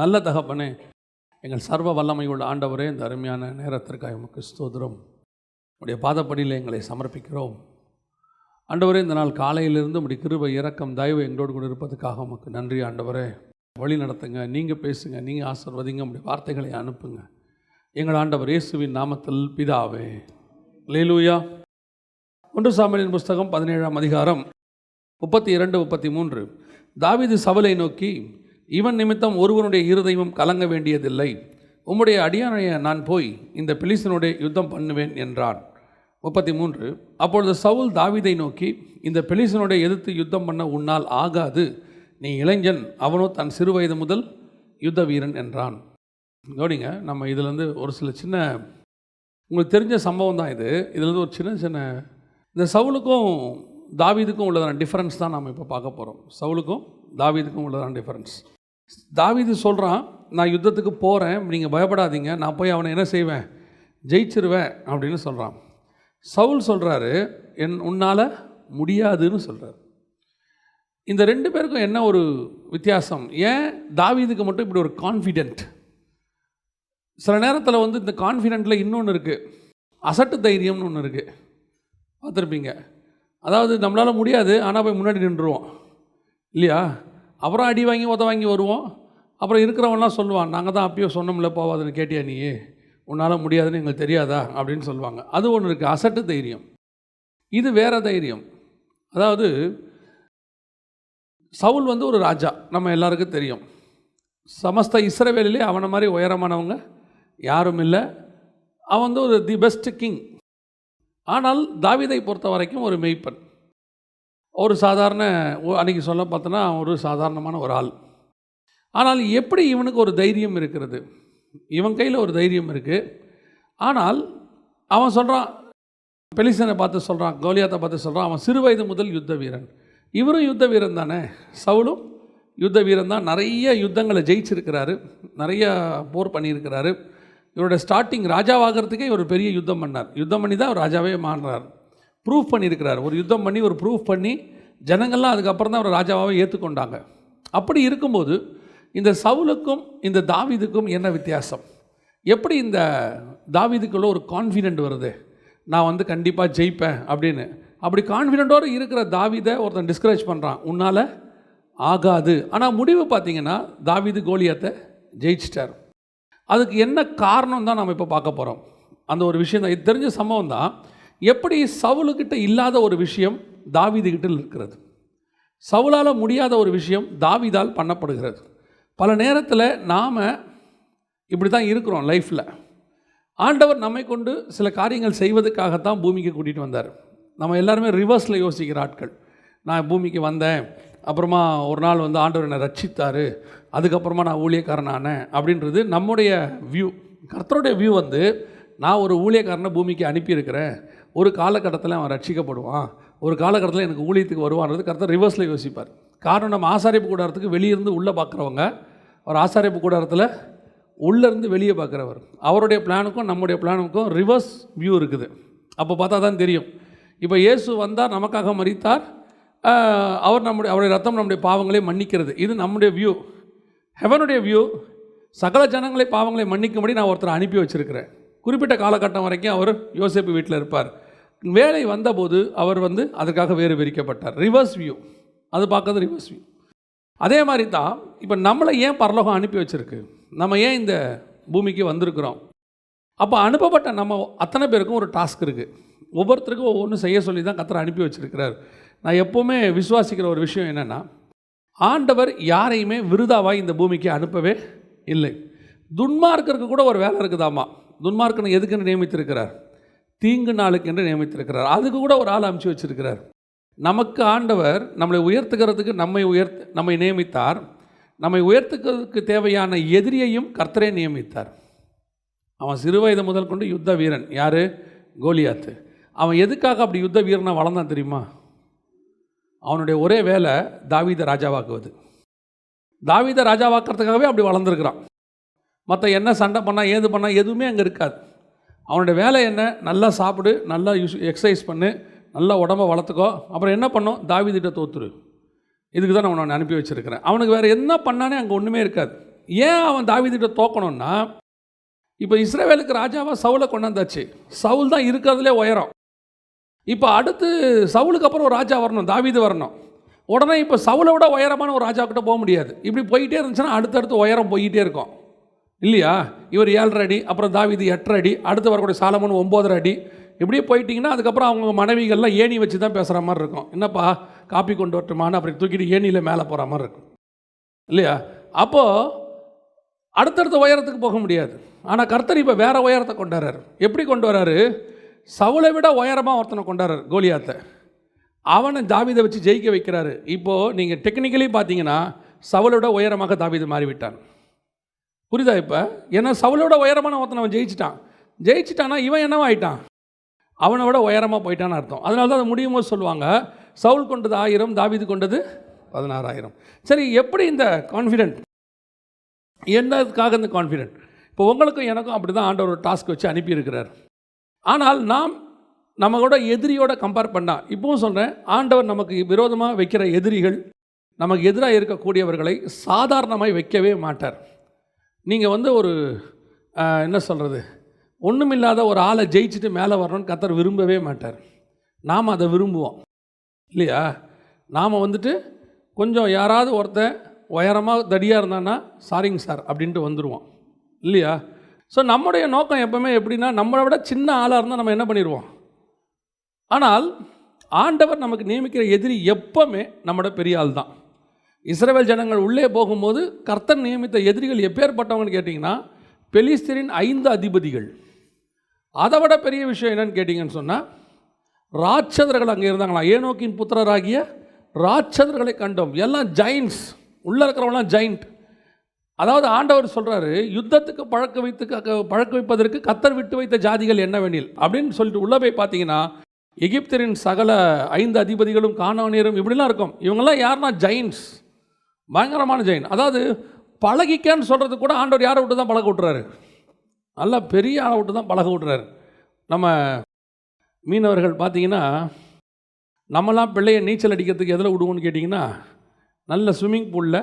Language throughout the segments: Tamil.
நல்ல தகப்பனே, எங்கள் சர்வ வல்லமையுள்ள ஆண்டவரே, இந்த அருமையான நேரத்திற்காக உமக்கு ஸ்தோத்திரம். உடைய பாதப்படியில் எங்களை சமர்ப்பிக்கிறோம். ஆண்டவரே, இந்த நாள் காலையிலிருந்து உடைய கிருபை, இரக்கம், தயவு எங்களோடு கூட இருப்பதுக்காக உமக்கு நன்றி. ஆண்டவரே, வழி நடத்துங்க, நீங்கள் பேசுங்க, நீங்கள் ஆசீர்வதிங்க, உடைய வார்த்தைகளை அனுப்புங்க. எங்கள் ஆண்டவர் இயேசுவின் நாமத்தில் பிதாவே. அல்லேலூயா. 1 சாமுவேலின் புஸ்தகம் 17ஆம் அதிகாரம் 32, 33. தாவீது சவுலை நோக்கி, இவன் நிமித்தம் ஒருவனுடைய இருதயமும் கலங்க வேண்டியதில்லை. உம்முடைய அடியானைய நான் போய் இந்த பெலிஸ்தனுடைய யுத்தம் பண்ணுவேன் என்றான். 33. அப்பொழுது சவுல் தாவீதை நோக்கி, இந்த பெலிஸ்தனுடைய எதிர்த்து யுத்தம் பண்ண உன்னால் ஆகாது. நீ இளைஞன், அவனோ தன் சிறு வயது முதல் யுத்த வீரன் என்றான். கவனிங்க, நம்ம இதிலேருந்து ஒரு சில சின்ன உங்களுக்கு தெரிஞ்ச சம்பவம் தான் இது. இதுலேருந்து ஒரு சின்ன இந்த சவுலுக்கும் தாவீதுக்கும் உள்ளதான டிஃப்ரென்ஸ் தான் நம்ம இப்போ பார்க்க போகிறோம். சவுலுக்கும் தாவீதுக்கும் உள்ளதான டிஃப்ரென்ஸ். தாவீது சொல்கிறான், நான் யுத்தத்துக்கு போகிறேன், நீங்கள் பயப்படாதீங்க, நான் போய் அவனை என்ன செய்வேன், ஜெயிச்சிருவேன் அப்படின்னு சொல்கிறான். சவுல் சொல்கிறாரு, உன்னால் முடியாதுன்னு சொல்கிறார். இந்த ரெண்டு பேருக்கும் என்ன ஒரு வித்தியாசம்? ஏன் தாவீதுக்கு மட்டும் இப்படி ஒரு கான்ஃபிடென்ட்? சில நேரத்தில் இந்த கான்ஃபிடென்ட்டில் இன்னொன்று இருக்குது, அசட்டு தைரியம்னு ஒன்று இருக்குது. பார்த்துருப்பீங்க. அதாவது நம்மளால் முடியாது, ஆனால் போய் முன்னாடி நின்றுருவோம் இல்லையா? அப்புறம் அடி வாங்கி உத வாங்கி வருவோம். அப்புறம் இருக்கிறவங்களாம் சொல்லுவான், நாங்கள் தான் அப்பயோ சொன்னோம்ல போவாதுன்னு, கேட்டியா நீ, உன்னால் முடியாதுன்னு எங்களுக்கு தெரியாதா அப்படின்னு சொல்லுவாங்க. அது ஒன்று இருக்குது, அசட்டு தைரியம். இது வேறு தைரியம். அதாவது சவுல் ஒரு ராஜா, நம்ம எல்லாருக்கும் தெரியும். சமஸ்த இஸ்ரவேலிலே அவனை மாதிரி உயரமானவங்க யாரும் இல்லை. அவன் ஒரு தி பெஸ்ட் கிங். ஆனால் தாவீதை பொறுத்த வரைக்கும் ஒரு மெய்ப்பன், ஒரு சாதாரண, அன்றைக்கி சொல்ல பார்த்தோன்னா ஒரு சாதாரணமான ஒரு ஆள். ஆனால் எப்படி இவனுக்கு ஒரு தைரியம் இருக்கிறது? இவன் கையில் ஒரு தைரியம் இருக்குது. ஆனால் அவன் சொல்கிறான், பெலிஸ்தனை பார்த்து சொல்கிறான், கோலியாத்தை பார்த்து சொல்கிறான், அவன் சிறு வயது முதல் யுத்த வீரன். இவரும் யுத்த வீரன் தானே, சவுலும் யுத்த வீரன் தான். நிறைய யுத்தங்களை ஜெயிச்சிருக்கிறாரு, நிறைய போர் பண்ணியிருக்கிறாரு. இவரோட ஸ்டார்டிங் ராஜாவாகிறதுக்கே ஒரு பெரிய யுத்தம் பண்ணார். யுத்தம் பண்ணி தான் அவர் ராஜாவே மாறினார். ப்ரூஃப் பண்ணியிருக்கிறார். ஒரு யுத்தம் பண்ணி ஒரு ப்ரூஃப் பண்ணி ஜனங்கள்லாம் அதுக்கப்புறம் தான் அவர் ராஜாவாகவே ஏற்றுக்கொண்டாங்க. அப்படி இருக்கும்போது இந்த சவுலுக்கும் இந்த தாவீதுக்கும் என்ன வித்தியாசம்? எப்படி இந்த தாவீதுக்குள்ள ஒரு கான்ஃபிடென்ட் வருது, நான் கண்டிப்பாக ஜெயிப்பேன் அப்படின்னு? அப்படி கான்ஃபிடென்ட்டோடு இருக்கிற தாவீதை ஒருத்தன் டிஸ்கரேஜ் பண்ணுறான், உன்னால் ஆகாது. ஆனால் முடிவு பார்த்திங்கன்னா தாவீது கோலியாத்தை ஜெயிச்சிட்டார். அதுக்கு என்ன காரணம் தான் நம்ம இப்போ பார்க்க போகிறோம். அந்த ஒரு விஷயம் தான், இது தெரிஞ்ச சம்பவம் தான். எப்படி சவுலுக்கிட்ட இல்லாத ஒரு விஷயம் தாவீதுகிட்ட இருக்கிறது, சவுலால் முடியாத ஒரு விஷயம் தாவீதால் பண்ணப்படுகிறது. பல நேரத்தில் நாம் இப்படி தான் இருக்கிறோம் லைஃப்பில். ஆண்டவர் நம்மை கொண்டு சில காரியங்கள் செய்வதற்காகத்தான் பூமிக்கு கூட்டிகிட்டு வந்தார். நம்ம எல்லாருமே ரிவர்ஸில் யோசிக்கிற ஆட்கள். நான் பூமிக்கு வந்தேன், அப்புறமா ஒரு நாள் ஆண்டவர் என்னை ரட்சித்தார், அதுக்கப்புறமா நான் ஊழியக்காரனானேன் அப்படின்றது நம்முடைய வியூ. கர்த்தருடைய வியூ நான் ஒரு ஊழியக்காரனை பூமிக்கு அனுப்பியிருக்கிறேன், ஒரு காலகட்டத்தில் அவன் ரட்சிக்கப்படுவான், ஒரு காலகட்டத்தில் எனக்கு ஊழியத்துக்கு வருவான்றது கர்த்தர் ரிவர்ஸில் யோசிப்பார். காரணம், நம்ம ஆசாரிப்பு கூடாரத்துக்கு வெளியிருந்து உள்ளே பார்க்குறவங்க, அவர் ஆசாரிப்பு கூடாரத்தில் உள்ளேருந்து வெளியே பார்க்குறவர். அவருடைய பிளானுக்கும் நம்முடைய பிளானுக்கும் ரிவர்ஸ் வியூ இருக்குது. அப்போ பார்த்தா தான் தெரியும். இப்போ இயேசு வந்தார், நமக்காக மரித்தார், அவருடைய ரத்தம் நம்முடைய பாவங்களை மன்னிக்கிறது. இது நம்முடைய வியூ. ஹெவனுடைய வியூ, சகல ஜனங்களை பாவங்களை மன்னிக்கும்படி நான் ஒருத்தரை அனுப்பி வச்சுருக்கிறேன். குறிப்பிட்ட காலகட்டம் வரைக்கும் அவர் யோசேப்பு வீட்டில் இருப்பார். வேலை வந்தபோது அவர் அதுக்காக வேறு விரிக்கப்பட்டார். ரிவர்ஸ் வியூ, அது பார்க்கறது ரிவர்ஸ் வியூ. அதே மாதிரி தான் இப்போ நம்மளை ஏன் பரலோகம் அனுப்பி வச்சுருக்கு, நம்ம ஏன் இந்த பூமிக்கு வந்திருக்கிறோம்? அப்போ அனுப்பப்பட்ட நம்ம அத்தனை பேருக்கும் ஒரு டாஸ்க் இருக்குது. ஒவ்வொருத்தருக்கும் ஒவ்வொன்றும் செய்ய சொல்லி தான் கர்த்தர் அனுப்பி வச்சுருக்கிறார். நான் எப்போவுமே விசுவாசிக்கிற ஒரு விஷயம் என்னென்னா, ஆண்டவர் யாரையுமே விருதாவாக இந்த பூமிக்கு அனுப்பவே இல்லை. துன்மார்க்கருக்கு கூட ஒரு வேலை இருக்குதாமா. துன்மார்க்கனை எதுக்குன்னு நியமித்திருக்கிறார்? தீங்கு நாளுக்கு என்று நியமித்திருக்கிறார். அதுக்கு கூட ஒரு ஆள் அனுப்பிச்சு வச்சிருக்கிறார். நமக்கு ஆண்டவர் நம்மளை உயர்த்துக்கிறதுக்கு நம்மை நியமித்தார். நம்மை உயர்த்துக்கிறதுக்கு தேவையான எதிரியையும் கர்த்தரே நியமித்தார். அவன் சிறு வயது முதல் கொண்டு யுத்த வீரன். யார்? கோலியாத்து. அவன் எதுக்காக அப்படி யுத்த வீரனாக வளர்ந்தான் தெரியுமா? அவனுடைய ஒரே வேலை தாவீதை ராஜாவாக்குவது. தாவீதை ராஜாவாக்கிறதுக்காகவே அப்படி வளர்ந்துருக்கிறான். மற்ற என்ன சண்டை பண்ணால் ஏது பண்ணால் எதுவுமே அங்கே இருக்காது. அவனுடைய வேலை என்ன? நல்லா சாப்பிடு, நல்லா எக்ஸசைஸ் பண்ணு, நல்லா உடம்பை வளர்த்துக்கோ. அப்புறம் என்ன பண்ணோம்? தாவீதிட்ட தோத்துரு. இதுக்கு தான் நான் உன்னை அனுப்பி வச்சுருக்கிறேன். அவனுக்கு வேறு என்ன பண்ணானே அங்கே ஒன்றுமே இருக்காது. ஏன் அவன் தாவீதுகிட்ட தோக்கணும்னா, இப்போ இஸ்ரவேலுக்கு ராஜாவாக சவுலை கொண்டாந்தாச்சு. சவுல் தான் இருக்கிறதுலே உயரம். இப்போ அடுத்து சவுலுக்கு அப்புறம் ஒரு ராஜா வரணும், தாவீது வரணும். உடனே இப்போ சவுலை விட உயரமான ஒரு ராஜாக்கிட்ட போக முடியாது. இப்படி போயிட்டே இருந்துச்சுன்னா அடுத்தடுத்து உயரம் போயிட்டே இருக்கும் இல்லையா? இவர் 7.5 அடி, அப்புறம் தாவீது 8.5 அடி, அடுத்து வரக்கூடிய சாலமோன் 9.5 அடி. இப்படியே போயிட்டிங்கன்னா அதுக்கப்புறம் அவங்க மனைவிகள்லாம் ஏணி வச்சு தான் பேசுகிற மாதிரி இருக்கும். என்னப்பா காப்பி கொண்டு வரட்டுமான்னு அப்படி தூக்கிட்டு ஏணியில் மேலே போகிற மாதிரி இருக்கும் இல்லையா? அப்போது அடுத்தடுத்த உயரத்துக்கு போக முடியாது. ஆனால் கர்த்தர் இப்போ வேறு உயரத்தை கொண்டாடுறார். எப்படி கொண்டு வர்றாரு? சவுலை விட உயரமாக ஒருத்தனை கொண்டாடுறார், கோலியாத்தை. அவனை தாவீதை வச்சு ஜெயிக்க வைக்கிறாரு. இப்போது நீங்கள் டெக்னிக்கலி பார்த்தீங்கன்னா சவுலோட உயரமாக தாவீது மாறிவிட்டான். புரியுதா இப்போ? ஏன்னா சவுலோட உயரமான ஒருத்தனை அவன் ஜெயிச்சிட்டானா இவன் என்னவா ஆயிட்டான்? அவனை விட உயரமாக போயிட்டான்னு அர்த்தம். அதனால தான் அது முடியும் போது சொல்லுவாங்க, சவுல் கொண்டது 1000, தாவீது கொண்டது 16,000. சரி, எப்படி இந்த கான்ஃபிடென்ட்? என்னதுக்காக இந்த கான்ஃபிடென்ட்? இப்போ உங்களுக்கும் எனக்கும் அப்படி தான் ஆண்டவர் ஒரு டாஸ்க் வச்சு அனுப்பியிருக்கிறார். ஆனால் நம்ம கூட எதிரியோட கம்பேர் பண்ணால், இப்பவும் சொல்கிறேன், ஆண்டவர் நமக்கு விரோதமாக வைக்கிற எதிரிகள், நமக்கு எதிராக இருக்கக்கூடியவர்களை சாதாரணமாக வைக்கவே மாட்டார். நீங்கள் ஒரு என்ன சொல்கிறது, ஒன்றுமில்லாத ஒரு ஆளை ஜெயிச்சுட்டு மேலே வரணும்னு கர்த்தர் விரும்பவே மாட்டார். நாம் அதை விரும்புவோம் இல்லையா? நாம் கொஞ்சம் யாராவது ஒருத்தன் உயரமாக தடியாக இருந்தான்னா சாரிங்க சார் அப்படின்ட்டு வந்துடுவோம் இல்லையா? ஸோ நம்முடைய நோக்கம் எப்போவுமே எப்படின்னா, நம்மளை விட சின்ன ஆளாக இருந்தால் நம்ம என்ன பண்ணிடுவோம். ஆனால் ஆண்டவர் நமக்கு நியமிக்கிற எதிரி எப்போவுமே நம்மளோட பெரிய ஆள் தான். இஸ்ரவேல் ஜனங்கள் உள்ளே போகும்போது கர்த்தர் நியமித்த எதிரிகள் எப்பேற்பட்டவங்கன்னு கேட்டிங்கன்னா, பெலிஸ்தரின் 5 அதிபதிகள். அதை விட பெரிய விஷயம் என்னன்னு கேட்டிங்கன்னு சொன்னால், ராட்சதர்கள் அங்கே இருந்தாங்களா. ஏனோக்கின் புத்திரராகிய ராட்சதர்களை கண்டோம். எல்லாம் ஜெயின்ட்ஸ், உள்ளே இருக்கிறவங்களாம் ஜெயிண்ட். அதாவது ஆண்டவர் சொல்கிறாரு, யுத்தத்துக்கு பழக்க வைப்பதற்கு கர்த்தர் விட்டு வைத்த ஜாதிகள் என்னவெனில் அப்படின்னு சொல்லிட்டு உள்ளே போய் பார்த்தீங்கன்னா, எகிப்தரின் சகல 5 அதிபதிகளும் கானானியரும் இப்படிலாம் இருக்கும். இவங்கெல்லாம் யாருன்னா ஜெயின்ட்ஸ், பயங்கரமான ஜெயின். அதாவது பழகிக்கன்னு சொல்கிறது கூட ஆண்டவர் யாரை விட்டு தான் பழக விட்டுறாரு, நல்லா பெரிய ஆளை விட்டு தான் பழக விட்டுறாரு. நம்ம மீனவர்கள் பார்த்தீங்கன்னா, நம்மலாம் பிள்ளையை நீச்சல் அடிக்கிறதுக்கு எதில் விடுவோன்னு கேட்டிங்கன்னா, நல்ல ஸ்விம்மிங் பூலில்,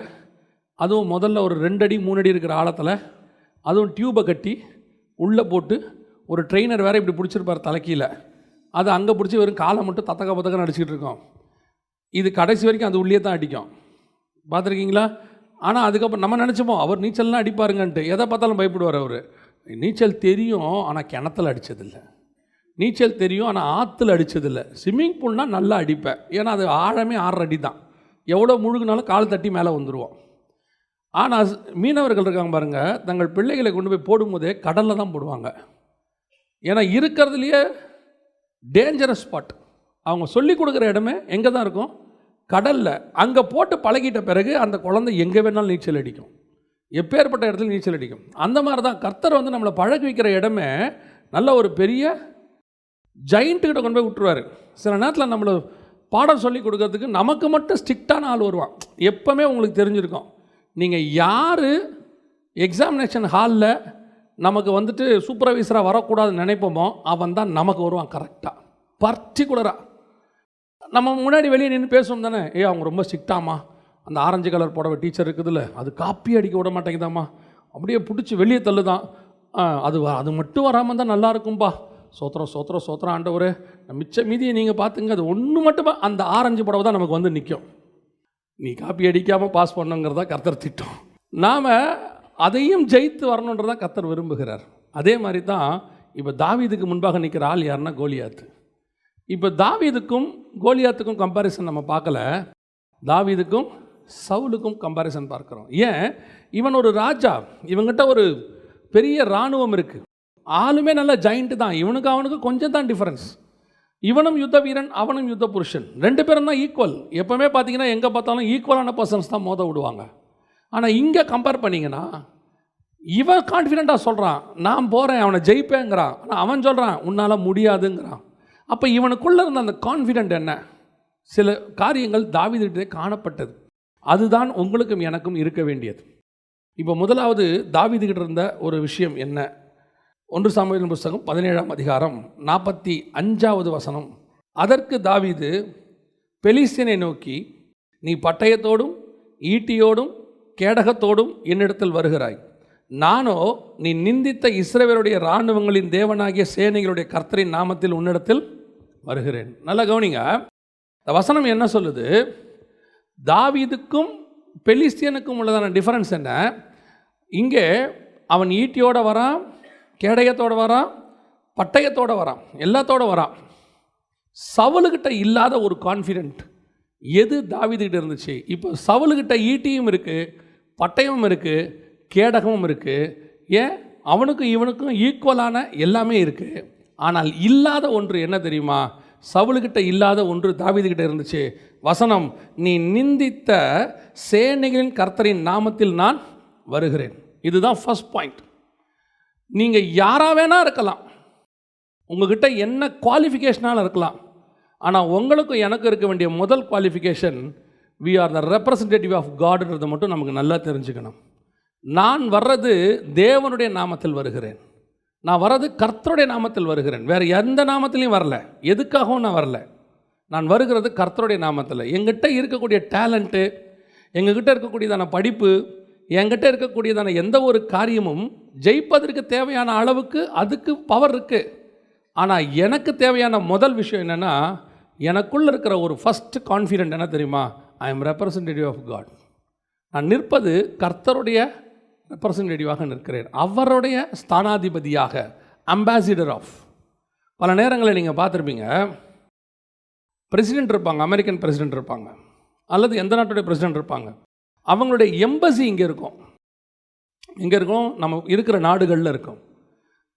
அதுவும் முதல்ல ஒரு 2 அடி 3 அடி இருக்கிற ஆழத்தில், அதுவும் டியூப்பை கட்டி உள்ளே போட்டு ஒரு ட்ரெயினர் வேறு இப்படி பிடிச்சிருப்பார் தலைக்கீழ, அது அங்கே பிடிச்சி வெறும் காலை மட்டும் தத்தக்க அடிச்சுக்கிட்டு இருக்கோம். இது கடைசி வரைக்கும் அது உள்ளே தான் அடிக்கும். பார்த்துருக்கீங்களா? ஆனால் அதுக்கப்புறம் நம்ம நினச்சோம் அவர் நீச்சல்லாம் அடிப்பாருங்கன்ட்டு. எதை பார்த்தாலும் பயப்படுவார் அவர். நீச்சல் தெரியும் ஆனால் கிணத்துல அடித்ததில்லை, நீச்சல் தெரியும் ஆனால் ஆற்றுல அடித்ததில்லை. ஸ்விம்மிங் பூல்னால் நல்லா அடிப்பேன், ஏன்னா அது ஆழமே 6 அடி தான். எவ்வளோ முழுகுனாலும் கால் தட்டி மேலே வந்துடுவோம். ஆனால் மீனவர்கள் இருக்காங்க பாருங்கள், தங்கள் பிள்ளைகளை கொண்டு போய் போடும்போதே கடலில் தான் போடுவாங்க. ஏன்னா இருக்கிறதுலையே டேஞ்சரஸ் ஸ்பாட். அவங்க சொல்லி கொடுக்குற இடமே எங்கே தான் இருக்கும்? கடலில். அங்கே போட்டு பழகிட்ட பிறகு அந்த குழந்தை எங்கே வேணாலும் நீச்சல் அடிக்கும், எப்பேற்பட்ட இடத்துல நீச்சல் அடிக்கும். அந்த மாதிரி தான் கர்த்தர் நம்மளை பழக வைக்கிற இடமே நல்ல ஒரு பெரிய ஜெயிண்ட்டுக்கிட்ட கொண்டு போய் விட்டுருவார். சில நேரத்தில் நம்மளை பாடம் சொல்லி கொடுக்கறதுக்கு நமக்கு மட்டும் ஸ்ட்ரிக்டான ஆள் வருவான். எப்போவுமே உங்களுக்கு தெரிஞ்சிருக்கும், நீங்கள் யார் எக்ஸாமினேஷன் ஹாலில் நமக்கு சூப்பர்வைசராக வரக்கூடாதுன்னு நினைப்போமோ அவன் தான் நமக்கு வருவான் கரெக்டாக, பர்டிகுலராக. நம்ம முன்னாடி வெளியே நின்று பேசுவோம் தானே, அவங்க ரொம்ப ஸ்ட்ரிக்டாமா, அந்த ஆரஞ்சு கலர் புடவை டீச்சர் இருக்குதுல்ல, அது காப்பி அடிக்க விட மாட்டேங்குதாம்மா, அப்படியே பிடிச்சி வெளியே தள்ளுதான், அது மட்டும் வராமல் தான் நல்லா இருக்கும்பா, சோத்திரம் ஆண்டவரே, மிச்ச மீதியை நீங்கள் பார்த்துங்க, அது ஒன்று மட்டுமா அந்த ஆரஞ்சு புடவை தான் நமக்கு நிற்கும். நீ காப்பி அடிக்காமல் பாஸ் பண்ணுங்கிறதா கர்த்தர் திட்டம். நாம் அதையும் ஜெயித்து வரணுன்றதா கர்த்தர் விரும்புகிறார். அதே மாதிரி தான் இப்போ தாவீதுக்கு முன்பாக நிற்கிற ஆள் யாருன்னா கோலியாத்து. இப்போ தாவீதுக்கும் கோலியாத்துக்கும் கம்பேரிசன் நம்ம பார்க்கல, தாவீதுக்கும் சவுலுக்கும் கம்பேரிசன் பார்க்குறோம். ஏன்? இவன் ஒரு ராஜா, இவங்கிட்ட ஒரு பெரிய இராணுவம் இருக்குது, ஆளுமே நல்ல ஜெயிண்ட்டு தான். இவனுக்கு அவனுக்கு கொஞ்சம் தான் டிஃப்ரென்ஸ். இவனும் யுத்த வீரன், அவனும் யுத்த புருஷன், 2 பேரும் தான் ஈக்குவல். எப்போவுமே பார்த்தீங்கன்னா எங்கே பார்த்தாலும் ஈக்குவலான பர்சன்ஸ் தான் மோத விடுவாங்க. ஆனால் இங்கே கம்பேர் பண்ணிங்கன்னா இவன் கான்ஃபிடெண்ட்டாக சொல்கிறான், நான் போகிறேன், அவனை ஜெயிப்பேங்கிறான். ஆனால் அவன் சொல்கிறான், உன்னால் முடியாதுங்கிறான். அப்போ இவனுக்குள்ளே இருந்த அந்த கான்ஃபிடென்ட் என்ன? சில காரியங்கள் தாவீதுகிட்டே காணப்பட்டது. அதுதான் உங்களுக்கும் எனக்கும் இருக்க வேண்டியது. இப்போ முதலாவது தாவீதுகிட்ட இருந்த ஒரு விஷயம் என்ன? 1 சாமுவேலின் புஸ்தகம் 17ஆம் அதிகாரம் 45வது வசனம். அதற்கு தாவீது பெலிஸ்தியனை நோக்கி, நீ பட்டயத்தோடும் ஈட்டியோடும் கேடகத்தோடும் என்னிடத்தில் வருகிறாய். நானோ நீ நிந்தித்த இஸ்ரவேலுடைய இராணுவங்களின் தேவனாகிய சேனைகளுடைய கர்த்தரின் நாமத்தில் உன்னிடத்தில் வருகிறேன். நல்லா கவனிங்க, இந்த வசனம் என்ன சொல்லுது? தாவீதுக்கும் பெலிஸ்தியனுக்கும் உள்ளதான டிஃபரன்ஸ் என்ன? இங்கே அவன் ஈட்டியோடு வரான், கேடயத்தோடு வரான், பட்டயத்தோடு வரான், எல்லாத்தோடு வரான். சவுலுக்கிட்ட இல்லாத ஒரு கான்ஃபிடென்ட் எது தாவீதுகிட்ட இருந்துச்சு? இப்போ சவுலுக்கிட்ட ஈட்டியும் இருக்குது, பட்டயமும் இருக்குது, கேடகமும் இருக்குது. ஏன், அவனுக்கும் இவனுக்கும் ஈக்குவலான எல்லாமே இருக்குது. ஆனால் இல்லாத ஒன்று என்ன தெரியுமா? சவுலுக்கிட்ட இல்லாத ஒன்று தாவீதுகிட்ட இருந்துச்சு. வசனம், நீ நிந்தித்த சேனைகளின் கர்த்தரின் நாமத்தில் நான் வருகிறேன். இதுதான் ஃபர்ஸ்ட் பாயிண்ட். நீங்கள் யாராக வேணா இருக்கலாம், உங்ககிட்ட என்ன குவாலிஃபிகேஷனாலும் இருக்கலாம். ஆனால் உங்களுக்கும் எனக்கு இருக்க வேண்டிய முதல் qualification, we are the representative of காட்ன்றதை மட்டும் நமக்கு நல்லா தெரிஞ்சுக்கணும். நான் வர்றது தேவனுடைய நாமத்தில் வருகிறேன், நான் வர்றது கர்த்தருடைய நாமத்தில் வருகிறேன், வேறு எந்த நாமத்திலையும் வரல, எதுக்காகவும் நான் வரல. நான் வருகிறது கர்த்தருடைய நாமத்தில். எங்கிட்ட இருக்கக்கூடிய டேலண்ட்டு, எங்ககிட்ட இருக்கக்கூடியதான படிப்பு, என்கிட்ட இருக்கக்கூடியதான எந்த ஒரு காரியமும் ஜெயிப்பதற்கு தேவையான அளவுக்கு அதுக்கு பவர் இருக்குது. ஆனால் எனக்கு தேவையான முதல் விஷயம் என்னென்னா, எனக்குள்ளே இருக்கிற ஒரு ஃபஸ்ட்டு கான்ஃபிடென்ட் என்ன தெரியுமா? I am representative of God. நான் நிற்பது கர்த்தருடைய ரெப்ரசன்டேட்டிவாக நிற்கிறேன், அவருடைய ஸ்தானாதிபதியாக, அம்பாசிடர் ஆஃப். பல நேரங்களில் நீங்கள் பார்த்துருப்பீங்க, பிரசிடெண்ட் இருப்பாங்க, அமெரிக்கன் பிரசிடெண்ட் இருப்பாங்க, அல்லது எந்த நாட்டுடைய பிரசிடெண்ட் இருப்பாங்க. அவங்களுடைய எம்பசி இங்கே இருக்கும், இங்கே இருக்கும், நம்ம இருக்கிற நாடுகளில் இருக்கும்.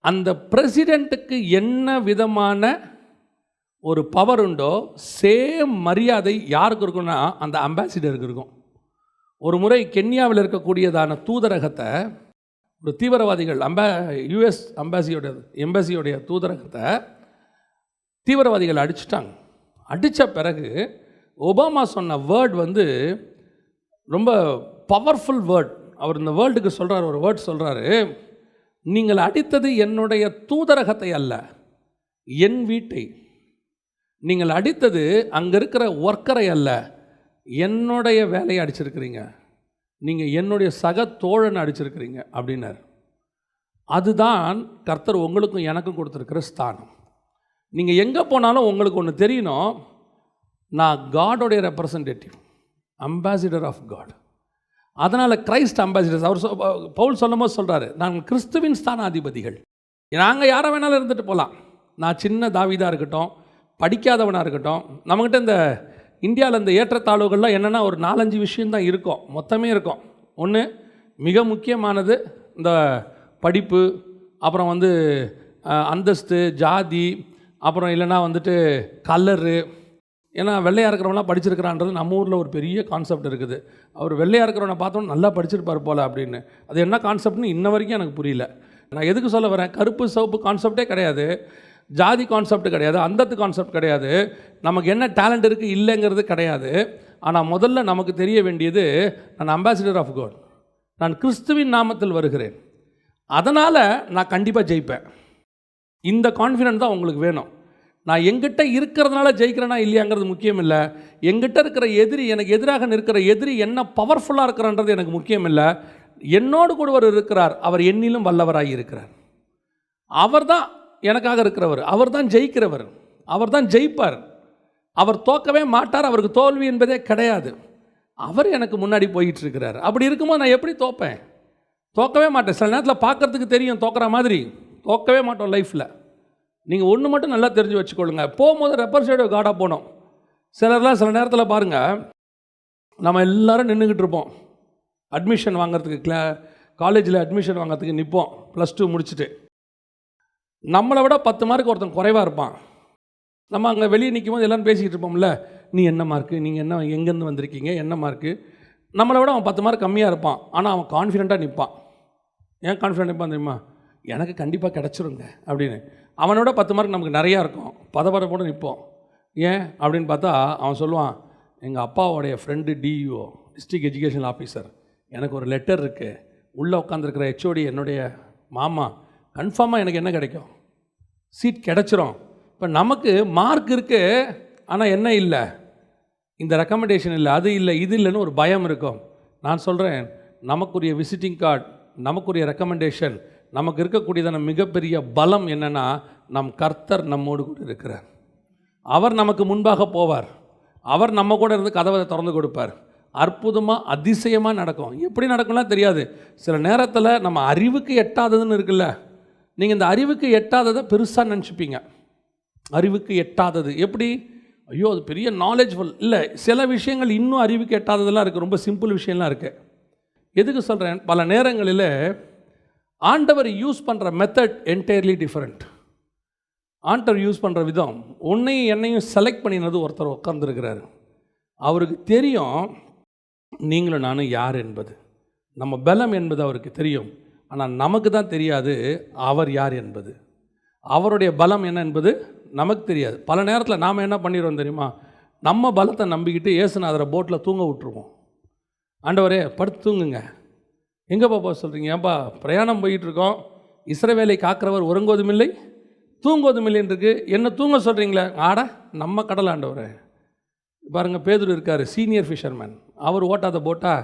அந்த பிரசிடெண்ட்டுக்கு என்ன விதமான ஒரு பவர் உண்டோ சேம் மரியாதை யாருக்கு இருக்குன்னா அந்த அம்பாசிடருக்கு இருக்கும். ஒரு முறை கென்யாவில் இருக்கக்கூடியதான தூதரகத்தை ஒரு தீவிரவாதிகள் யுஎஸ் எம்பசியோடைய தூதரகத்தை தீவிரவாதிகள் அடிச்சிட்டாங்க. அடித்த பிறகு ஒபாமா சொன்ன வேர்ட் ரொம்ப பவர்ஃபுல் வேர்ட். அவர் இந்த வேர்ல்டுக்கு சொல்கிறார், ஒரு வேர்ட் சொல்கிறாரு, நீங்கள் அடித்தது என்னுடைய தூதரகத்தை அல்ல, என் வீட்டை. நீங்கள் அடித்தது அங்கே இருக்கிற ஒர்க்கரை அல்ல, என்னுடைய வேலையை அடிச்சிருக்கிறீங்க, நீங்கள் என்னுடைய சக தோழனை அடிச்சிருக்கிறீங்க அப்படின்னார். அதுதான் கர்த்தர் உங்களுக்கும் எனக்கும் கொடுத்துருக்கிற ஸ்தானம். நீங்கள் எங்கே போனாலும் உங்களுக்கு ஒன்று தெரியணும், நான் காடோடைய ரெப்ரசன்டேட்டிவ், அம்பாசிடர் ஆஃப் காட். அதனால் கிரைஸ்ட் அம்பாசிடர்ஸ். அவர் பவுல் சொல்லும் போது சொல்கிறாரு, நாங்கள் கிறிஸ்துவின் ஸ்தானாதிபதிகள். நாங்கள் யாரை வேணாலும் இருந்துட்டு போகலாம். நான் சின்ன தாவீதாக இருக்கட்டும், படிக்காதவனாக இருக்கட்டும், நம்மக்கிட்ட இந்த இந்தியாவில் இந்த ஏற்றத்தாழ்வுகள்லாம் என்னென்னா ஒரு 4-5 விஷயந்தான் இருக்கும், மொத்தமே இருக்கும். ஒன்று மிக முக்கியமானது இந்த படிப்பு, அப்புறம் அந்தஸ்து, ஜாதி, அப்புறம் இல்லைனா கலரு. ஏன்னா வெள்ளையாக இருக்கிறவங்களாம் படிச்சிருக்கிறான்றது நம்ம ஊரில் ஒரு பெரிய கான்செப்ட் இருக்குது. அவர் வெள்ளையாக இருக்கிறவனை பார்த்தோன்னா நல்லா படிச்சிருப்பார் போல் அப்படின்னு. அது என்ன கான்செப்ட்னு இன்ன வரைக்கும் எனக்கு புரியல. நான் எதுக்கு சொல்ல வரேன், கருப்பு சிவப்பு கான்செப்டே கிடையாது, ஜாதி கான்செப்ட் கிடையாது, அந்தத்து கான்செப்ட் கிடையாது, நமக்கு என்ன டேலண்ட் இருக்குது இல்லைங்கிறது கிடையாது. ஆனால் முதல்ல நமக்கு தெரிய வேண்டியது, நான் அம்பாசிடர் ஆஃப் காட், நான் கிறிஸ்துவின் நாமத்தில் வருகிறேன், அதனால் நான் கண்டிப்பாக ஜெயிப்பேன். இந்த கான்ஃபிடென்ட் தான் உங்களுக்கு வேணும். நான் எங்கிட்ட இருக்கிறதுனால ஜெயிக்கிறேனா இல்லையாங்கிறது முக்கியம் இல்லை. எங்கிட்ட இருக்கிற எதிரி, எனக்கு எதிராக நிற்கிற எதிரி என்ன பவர்ஃபுல்லாக இருக்கிறன்றது எனக்கு முக்கியம் இல்லை. என்னோடு கூட ஒரு இருக்கிறார், அவர் என்னிலும் வல்லவராக இருக்கிறார். அவர் தான் எனக்காக இருக்கிறவர், அவர் தான் ஜெயிக்கிறவர், அவர் தான் ஜெயிப்பார். அவர் தோக்கவே மாட்டார், அவருக்கு தோல்வி என்பதே கிடையாது. அவர் எனக்கு முன்னாடி போயிட்டு இருக்கிறார். அப்படி இருக்கும்போது நான் எப்படி தோப்பேன்? தோக்கவே மாட்டேன். சில நேரத்தில் பார்க்குறதுக்கு தெரியும் தோக்கிற மாதிரி, தோக்கவே மாட்டோம் லைஃப்பில். நீங்கள் ஒன்று மட்டும் நல்லா தெரிஞ்சு வச்சுக்கொள்ளுங்க, போகும்போது ரெப்ரசன்டேட்டிவ் காடாக போனோம். சிலர்லாம் சில நேரத்தில் பாருங்கள், நம்ம எல்லோரும் நின்றுக்கிட்டு இருப்போம், அட்மிஷன் வாங்கிறதுக்கு காலேஜில் அட்மிஷன் வாங்கிறதுக்கு நிற்போம், +2 முடிச்சுட்டு. நம்மளை விட 10 மார்க் ஒருத்தன் குறைவாக இருப்பான். நம்ம அங்கே வெளியே நிற்கும் போது எல்லோரும் பேசிக்கிட்டு இருப்போம்ல, நீ என்ன மார்க்கு, நீங்கள் என்ன, எங்கேருந்து வந்திருக்கீங்க, என்ன மார்க்கு. நம்மளை விட அவன் 10 மார்க் கம்மியாக இருப்பான், ஆனால் அவன் கான்ஃபிடெண்ட்டாக நிற்பான். ஏன் கான்ஃபிடென்ட் நிற்பான் தெரியுமா? எனக்கு கண்டிப்பாக கிடச்சிருங்க அப்படின்னு. அவனோட 10 மார்க் நமக்கு நிறையா இருக்கும், பதப்பட நிற்போம். ஏன் அப்படின்னு பார்த்தா அவன் சொல்லுவான், எங்கள் அப்பாவோடைய friend DEO, district education officer, எனக்கு ஒரு லெட்டர் இருக்குது, உள்ளே உட்காந்துருக்கிற ஹெச்ஓடி என்னுடைய மாமா, கன்ஃபார்மாக எனக்கு என்ன கிடைக்கும், சீட் கிடச்சிரும். இப்போ நமக்கு மார்க் இருக்குது, ஆனால் என்ன இல்லை, இந்த ரெக்கமெண்டேஷன் இல்லை, அது இல்லை, இது இல்லைன்னு ஒரு பயம் இருக்கும். நான் சொல்கிறேன், நமக்குரிய விசிட்டிங் கார்டு, நமக்குரிய ரெக்கமெண்டேஷன், நமக்கு இருக்கக்கூடியதான மிகப்பெரிய பலம் என்னென்னா, நம் கர்த்தர் நம்மோடு கூட இருக்கிறார். அவர் நமக்கு முன்பாக போவார். அவர் நம்ம கூட இருந்து கதவை திறந்து கொடுப்பார். அற்புதமாக அதிசயமாக நடக்கும். எப்படி நடக்கும்லாம் தெரியாது. சில நேரத்தில் நம்ம அறிவுக்கு எட்டாததுன்னு இருக்குல்ல, நீங்கள் இந்த அறிவுக்கு எட்டாததை பெருசாக நினச்சிப்பீங்க. அறிவுக்கு எட்டாதது எப்படி? ஐயோ அது பெரிய நாலேஜ்ஃபுல் இல்லை. சில விஷயங்கள் இன்னும் அறிவுக்கு எட்டாததெல்லாம் இருக்குது. ரொம்ப சிம்பிள் விஷயம்லாம் இருக்குது. எதுக்கு சொல்கிறேன்? பல நேரங்களில் ஆண்டவர் யூஸ் பண்ணுற மெத்தட் என்டையர்லி டிஃப்ரெண்ட். ஆண்டவர் யூஸ் பண்ணுற விதம், உன்னையும் என்னையும் செலக்ட் பண்ணினது ஒருத்தர் உட்கார்ந்துருக்கிறார். அவருக்கு தெரியும் நீங்களும் நானும் யார் என்பது, நம்ம பலம் என்பது அவருக்கு தெரியும். ஆனால் நமக்கு தான் தெரியாது அவர் யார் என்பது. அவருடைய பலம் என்ன என்பது நமக்கு தெரியாது. பல நேரத்தில் நாம் என்ன பண்ணிடுவோம் தெரியுமா? நம்ம பலத்தை நம்பிக்கிட்டு இயேசுநாதரை போட்டில் தூங்க விட்டுருவோம். ஆண்டவரே படுத்து தூங்குங்க. எங்கேப்பா போக சொல்கிறீங்க? ஏன்பா பிரயாணம் போயிட்டுருக்கோம், இஸ்ரவேலை காக்கிறவர் உறங்குவதும் இல்லை தூங்குவதும் இல்லைன்னு இருக்கு, என்ன தூங்க சொல்கிறீங்களே? ஆட நம்ம கடல் ஆண்டவரே. பாருங்கள், பேதுரு இருக்கார், சீனியர் ஃபிஷர்மேன். அவர் ஓட்டாத போட்டா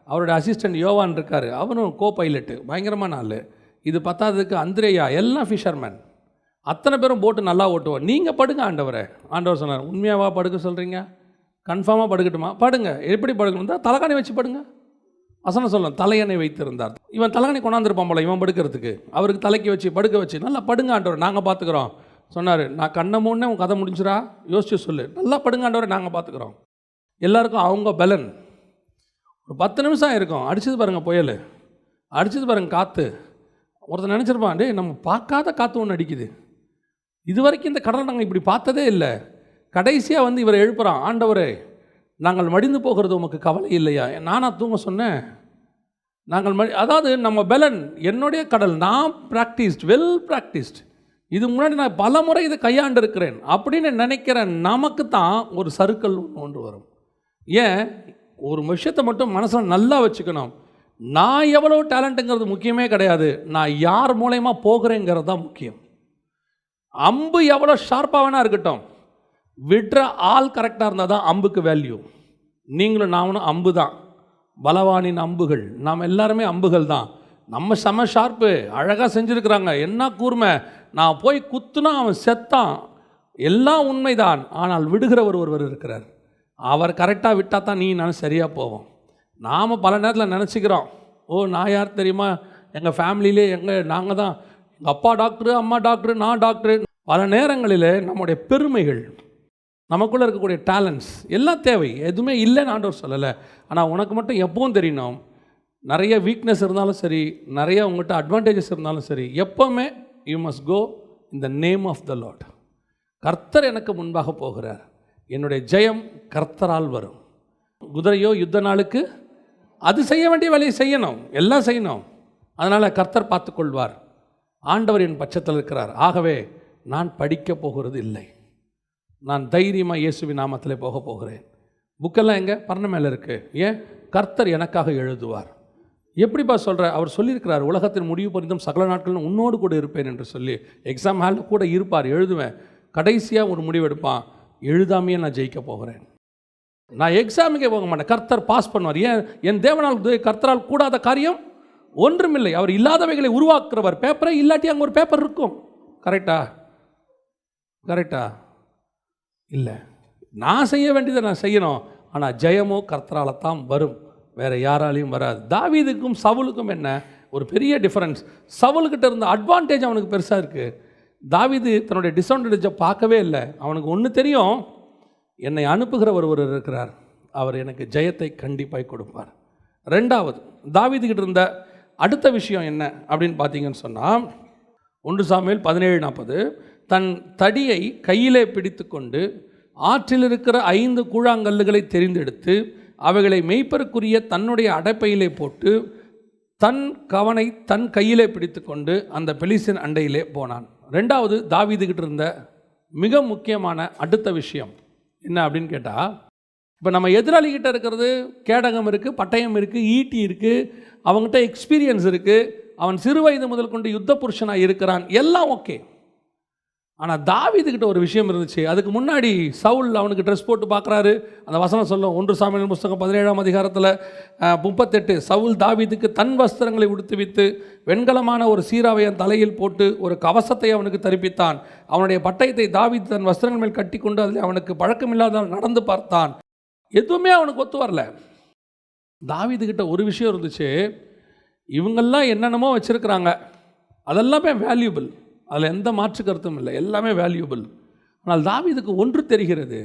அவருடைய அசிஸ்டண்ட் யோவான் இருக்கார், அவரும் கோ பைலட்டு, பயங்கரமான ஆள். இது பத்தாததுக்கு அந்திரேயா, எல்லாம் ஃபிஷர்மேன். அத்தனை பேரும் போட்டு நல்லா ஓட்டுவோம். நீங்கள் படுங்க ஆண்டவரே. ஆண்டவர் சொன்னார், உண்மையாவா படுக்க சொல்கிறீங்க? கன்ஃபார்மாக படுக்கட்டுமா? படுங்க. எப்படி படுக்கணும் தான்? தலைகாணி வச்சு படுங்க. வசனம் சொல்லணும், தலையணை வைத்திருந்தார். இவன் தலைகாணி கொண்டாந்துருப்பான் போல இவன் படுக்கிறதுக்கு. அவருக்கு தலைக்கு வச்சு படுக்க வச்சு, நல்லா படுங்க ஆண்டவர், நாங்கள் பார்த்துக்குறோம் சொன்னார். நான் கண்ணை மூணே உன் கதை முடிஞ்சிடா, யோசிச்சு சொல்லு, நல்லா படுங்க ஆண்டவரை, நாங்கள் பார்த்துக்குறோம். எல்லாருக்கும் அவங்க பலன். ஒரு 10 நிமிஷம் இருக்கும், அடிச்சது பாருங்கள் புயல், அடிச்சது பாருங்கள் காற்று. ஒருத்தர் நினச்சிருப்பான், டே நம்ம பார்க்காத காற்று ஒன்று அடிக்குது, இது வரைக்கும் இந்த கடலை நாங்கள் இப்படி பார்த்ததே இல்லை. கடைசியாக வந்து இவரை எழுப்புறான், ஆண்டவரே நாங்கள் மடிந்து போகிறது உமக்கு கவலை இல்லையா? நானா தூங்க சொன்னேன்? நாங்கள் அதாவது நம்ம பலன், என்னுடைய கடல், நான் ப்ராக்டிஸ்ட், வெல் ப்ராக்டிஸ்ட், இது முன்னாடி நான் பல முறை இதை கையாண்டு இருக்கிறேன் அப்படின்னு நினைக்கிற நமக்கு தான் ஒரு சறுக்கல் ஒன்று வரும். ஏன்? ஒரு விஷயத்தை மட்டும் மனசில் நல்லா வச்சுக்கணும், நான் எவ்வளோ டேலண்ட்டுங்கிறது முக்கியமே கிடையாது, நான் யார் மூலயமா போகிறேங்கிறது தான் முக்கியம். அம்பு எவ்வளோ ஷார்ப்பாக வேணா இருக்கட்டும், விடுற ஆள் கரெக்டாக இருந்தால் தான் அம்புக்கு வேல்யூ. நீங்களும் நானும் அம்பு தான், பலவானின் அம்புகள், நாம் எல்லாருமே அம்புகள் தான். நம்ம செம ஷார்ப்பு, அழகாக செஞ்சுருக்கிறாங்க, என்ன கூர்மை, நான் போய் குத்துனா அவன் செத்தான், எல்லாம் உண்மைதான். ஆனால் விடுகிறவர் ஒருவர் இருக்கிறார், அவர் கரெக்டாக விட்டால் தான் நீ நான் சரியாக போவோம். நாம் பல நேரத்தில் நினச்சிக்கிறோம், ஓ நான் யார் தெரியுமா, எங்கள் ஃபேமிலியிலே நாங்கள் தான், எங்கள் அப்பா டாக்டரு, அம்மா டாக்டரு, நான் டாக்டரு. பல நேரங்களில் நம்முடைய பெருமைகள், நமக்குள்ளே இருக்கக்கூடிய டேலண்ட்ஸ் எல்லாம் தேவை, எதுவுமே இல்லைன்னு ஆண்டவர் சொல்லலை. ஆனால் உனக்கு மட்டும் எப்பவும் தெரியணும், நிறைய வீக்னஸ் இருந்தாலும் சரி, நிறைய உங்கள்கிட்ட அட்வான்டேஜஸ் இருந்தாலும் சரி, எப்போவுமே you must go in the name of the Lord. கர்த்தர் எனக்கு முன்பாக போகிறார், என்னுடைய ஜெயம் கர்த்தரால் வரும். குதிரையோ யுத்த நாளுக்கு அது செய்ய வேண்டிய வேலையை செய்யணும், எல்லாம் செய்யணும். அதனால் கர்த்தர் பார்த்துக்கொள்வார், ஆண்டவர் என் பட்சத்தில் இருக்கிறார். ஆகவே நான் படிக்க போகிறது இல்லை, நான் தைரியமாக இயேசுவின் நாமத்தில் போக போகிறேன். புக்கெல்லாம் எங்கே? பரண மேலே இருக்குது. ஏன்? கர்த்தர் எனக்காக எழுதுவார். எப்படிப்பா சொல்கிற? அவர் சொல்லியிருக்கிறார், உலகத்தின் முடிவு பரிந்தும் சகல நாட்களும் உன்னோடு கூட இருப்பேன் என்று சொல்லி. எக்ஸாம் ஹாலில் கூட இருப்பார், எழுதுவேன். கடைசியாக ஒரு முடிவு எடுப்பான், எழுதாமையே நான் ஜெயிக்க போகிறேன், நான் எக்ஸாமுக்கே போக மாட்டேன், கர்த்தர் பாஸ் பண்ணுவார். ஏன்? என் தேவனால் கர்த்தரால் கூடாத காரியம் ஒன்றுமில்லை. அவர் இல்லாதவைகளை உருவாக்குறவர். பேப்பரே இல்லாட்டி அங்கே ஒரு பேப்பர் இருக்கும். கரெக்டா? கரெக்டா? இல்லை, நான் செய்ய வேண்டியதை நான் செய்யணும். ஆனால் ஜெயமோ கர்த்தரால் தான் வரும், வேறு யாராலையும் வராது. தாவீதுக்கும் சவுலுக்கும் என்ன ஒரு பெரிய டிஃபரன்ஸ்? சவுல்கிட்ட இருந்த அட்வான்டேஜ் அவனுக்கு பெருசாக இருக்குது. தாவீது தன்னுடைய டிஸ்அட்வான்டேஜை பார்க்கவே இல்லை. அவனுக்கு ஒன்று தெரியும், என்னை அனுப்புகிற ஒருவர் இருக்கிறார், அவர் எனக்கு ஜெயத்தை கண்டிப்பாக கொடுப்பார். ரெண்டாவது, தாவீதுகிட்ட இருந்த அடுத்த விஷயம் என்ன அப்படின்னு பார்த்தீங்கன்னு சொன்னால், 1 சாமுவேல் 17:40, தன் தடியை கையிலே பிடித்து கொண்டு ஆற்றில் இருக்கிற 5 கூழாங்கல்லுகளை தெரிந்தெடுத்து அவைகளை மேய்ப்பருக்குரிய தன்னுடைய அடைப்பையிலே போட்டு தன் கவனை தன் கையிலே பிடித்து கொண்டு அந்த பெலிஸ்தியன் அண்டையிலே போனான். ரெண்டாவது, தாவீதுகிட்ட இருந்த மிக முக்கியமான அடுத்த விஷயம் என்ன அப்படின்னு கேட்டால், இப்போ நம்ம எதிராளிகிட்ட இருக்கிறது கேடகம் இருக்குது, பட்டயம் இருக்குது, ஈட்டி இருக்குது, அவங்ககிட்ட எக்ஸ்பீரியன்ஸ் இருக்குது, அவன் சிறு வயது முதல் கொண்டு யுத்த புருஷனாக இருக்கிறான், எல்லாம் ஓகே. ஆனால் தாவீதுகிட்ட ஒரு விஷயம் இருந்துச்சு. அதுக்கு முன்னாடி சவுல் அவனுக்கு ட்ரெஸ் போட்டு பார்க்குறாரு. அந்த வசனம் சொல்லும் 1 சாமுவேல் புஸ்தகம் 17ஆம் அதிகாரத்தில் 38, சவுல் தாவீதுக்கு தன் வஸ்திரங்களை உடுத்துவித்து வெண்கலமான ஒரு சீராவை என் தலையில் போட்டு ஒரு கவசத்தை அவனுக்கு தரிப்பித்தான். அவனுடைய பட்டயத்தை தாவீது தன் வஸ்திரங்கள் மேல் கட்டி கொண்டு அதில் அவனுக்கு பழக்கமில்லாதால் நடந்து பார்த்தான். எதுவுமே அவனுக்கு ஒத்து வரல. தாவீதுகிட்ட ஒரு விஷயம் இருந்துச்சு, இவங்கெல்லாம் என்னென்னமோ வச்சுருக்கிறாங்க, அதெல்லாமே வேல்யூபிள், அதில் எந்த மாற்று கருத்தும் இல்லை, எல்லாமே வேல்யூபிள். ஆனால் தாவீதுக்கு ஒன்று தெரிகிறது,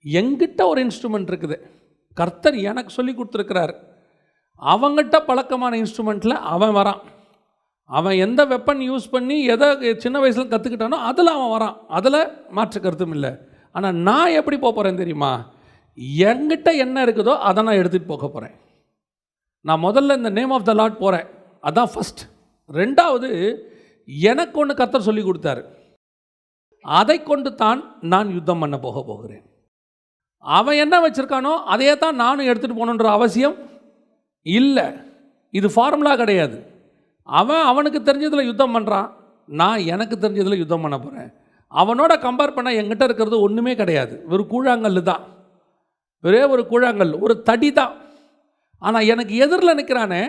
எங்கிட்ட ஒரு இன்ஸ்ட்ருமெண்ட் இருக்குது, கர்த்தர் எனக்கு சொல்லி கொடுத்துருக்கிறார். அவங்ககிட்ட பழக்கமான இன்ஸ்ட்ருமெண்ட்டில் அவன் வரான். அவன் எந்த வெப்பன் யூஸ் பண்ணி எதை சின்ன வயசில் கற்றுக்கிட்டானோ அதில் அவன் வரான், அதில் மாற்று கருத்தும் இல்லை. ஆனால் நான் எப்படி போக போகிறேன் தெரியுமா? என்கிட்ட என்ன இருக்குதோ அதை நான் எடுத்துகிட்டு போக போகிறேன். நான் முதல்ல இந்த நேம் ஆஃப் த லார்ட் போகிறேன், அதான் ஃபஸ்ட். ரெண்டாவது, எனக்கு ஒன்று கர்த்தர் சொல்லி கொடுத்தாரு, அதை கொண்டு தான் நான் யுத்தம் பண்ண போகிறேன். அவன் என்ன வச்சுருக்கானோ அதையே தான் நானும் எடுத்துகிட்டு போகணுன்ற அவசியம் இல்லை. இது ஃபார்முலா கிடையாது. அவன் அவனுக்கு தெரிஞ்சதில் யுத்தம் பண்ணுறான், நான் எனக்கு தெரிஞ்சதில் யுத்தம் பண்ண போகிறேன். அவனோட கம்பேர் பண்ண என்கிட்ட இருக்கிறது ஒன்றுமே கிடையாது, ஒரு கூழாங்கல் தான், ஒரே ஒரு கூழாங்கல், ஒரு தடி தான். ஆனால் எனக்கு எதிரில் நிற்கிறானே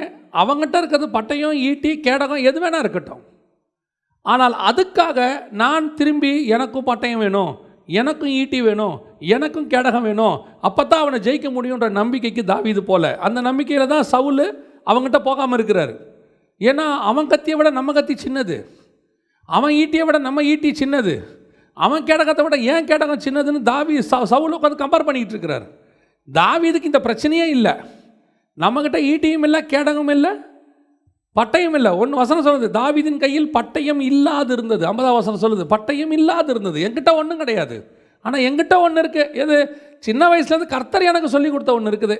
அவங்ககிட்ட இருக்கிறது பட்டயம், ஈட்டி, கேடகம், எது வேணா இருக்கட்டும். ஆனால் அதுக்காக நான் திரும்பி எனக்கும் பட்டயம் வேணும், எனக்கும் ஈட்டி வேணும், எனக்கும் கேடகம் வேணும், அப்போ தான் அவனை ஜெயிக்க முடியுன்ற நம்பிக்கைக்கு தாவீது போல. அந்த நம்பிக்கையில் தான் சவுல் அவங்ககிட்ட போகாமல் இருக்கிறாரு. ஏன்னா அவன் கத்தியை விட நம்ம கத்தி சின்னது, அவன் ஈட்டியை விட நம்ம ஈட்டி சின்னது, அவன் கேடகத்தை விட ஏன் கேடகம் சின்னதுன்னு சவுல் உட்காந்து கம்பேர் பண்ணிக்கிட்டு இருக்கிறார். தாவீதுக்கு இந்த பிரச்சனையே இல்லை. நம்மக்கிட்ட ஈட்டியும் இல்லை, கேடகம் இல்லை, பட்டயம் இல்லை. ஒன்று வசனம் சொல்லுது, தாவீதின் கையில் பட்டயம் இல்லாது இருந்தது. 50ஆம் வசனம் சொல்லுது, பட்டயம் இல்லாது இருந்தது. என்கிட்ட ஒன்றும் கிடையாது, ஆனால் என்கிட்ட ஒன்று இருக்குது. எது? சின்ன வயசுலேருந்து கர்த்தர் எனக்கு சொல்லி கொடுத்த ஒன்று இருக்குது.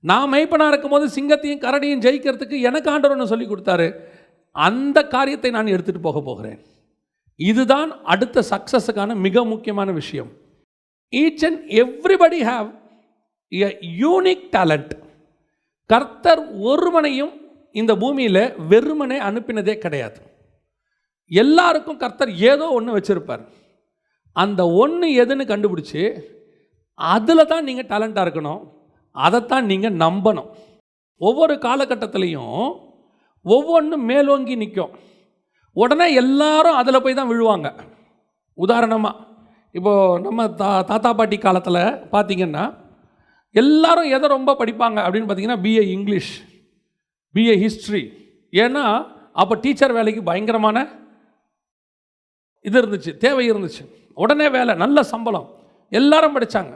நான் மெய்ப்பனாக இருக்கும்போது சிங்கத்தையும் கரடியும் ஜெயிக்கிறதுக்கு எனக்கு ஆண்டவர் ஒன்று சொல்லி கொடுத்தாரு. அந்த காரியத்தை நான் எடுத்துகிட்டு போகிறேன். இதுதான் அடுத்த சக்ஸஸுக்கான மிக முக்கியமான விஷயம். Each and everybody have a unique talent. கர்த்தர் ஒருவனையும் இந்த பூமியில் வெறுமனே அனுப்பினதே கிடையாது. எல்லாருக்கும் கர்த்தர் ஏதோ ஒன்று வச்சுருப்பார். அந்த ஒன்று எதுன்னு கண்டுபிடிச்சி அதில் தான் நீங்கள் டேலண்ட்டாக இருக்கணும், அதைத்தான் நீங்கள் நம்பணும். ஒவ்வொரு காலகட்டத்திலையும் ஒவ்வொன்றும் மேலோங்கி நிற்கும், உடனே எல்லாரும் அதில் போய் தான் விழுவாங்க. உதாரணமாக இப்போது நம்ம தாத்தா பாட்டி காலத்தில் பார்த்திங்கன்னா எல்லாரும் எதை ரொம்ப படிப்பாங்க அப்படின்னு பார்த்திங்கன்னா பிஏ இங்கிலீஷ், பிஏ ஹிஸ்ட்ரி. ஏன்னா அப்போ டீச்சர் வேலைக்கு பயங்கரமான இது இருந்துச்சு, தேவை இருந்துச்சு, உடனே வேலை, நல்ல சம்பளம், எல்லாரும் படித்தாங்க.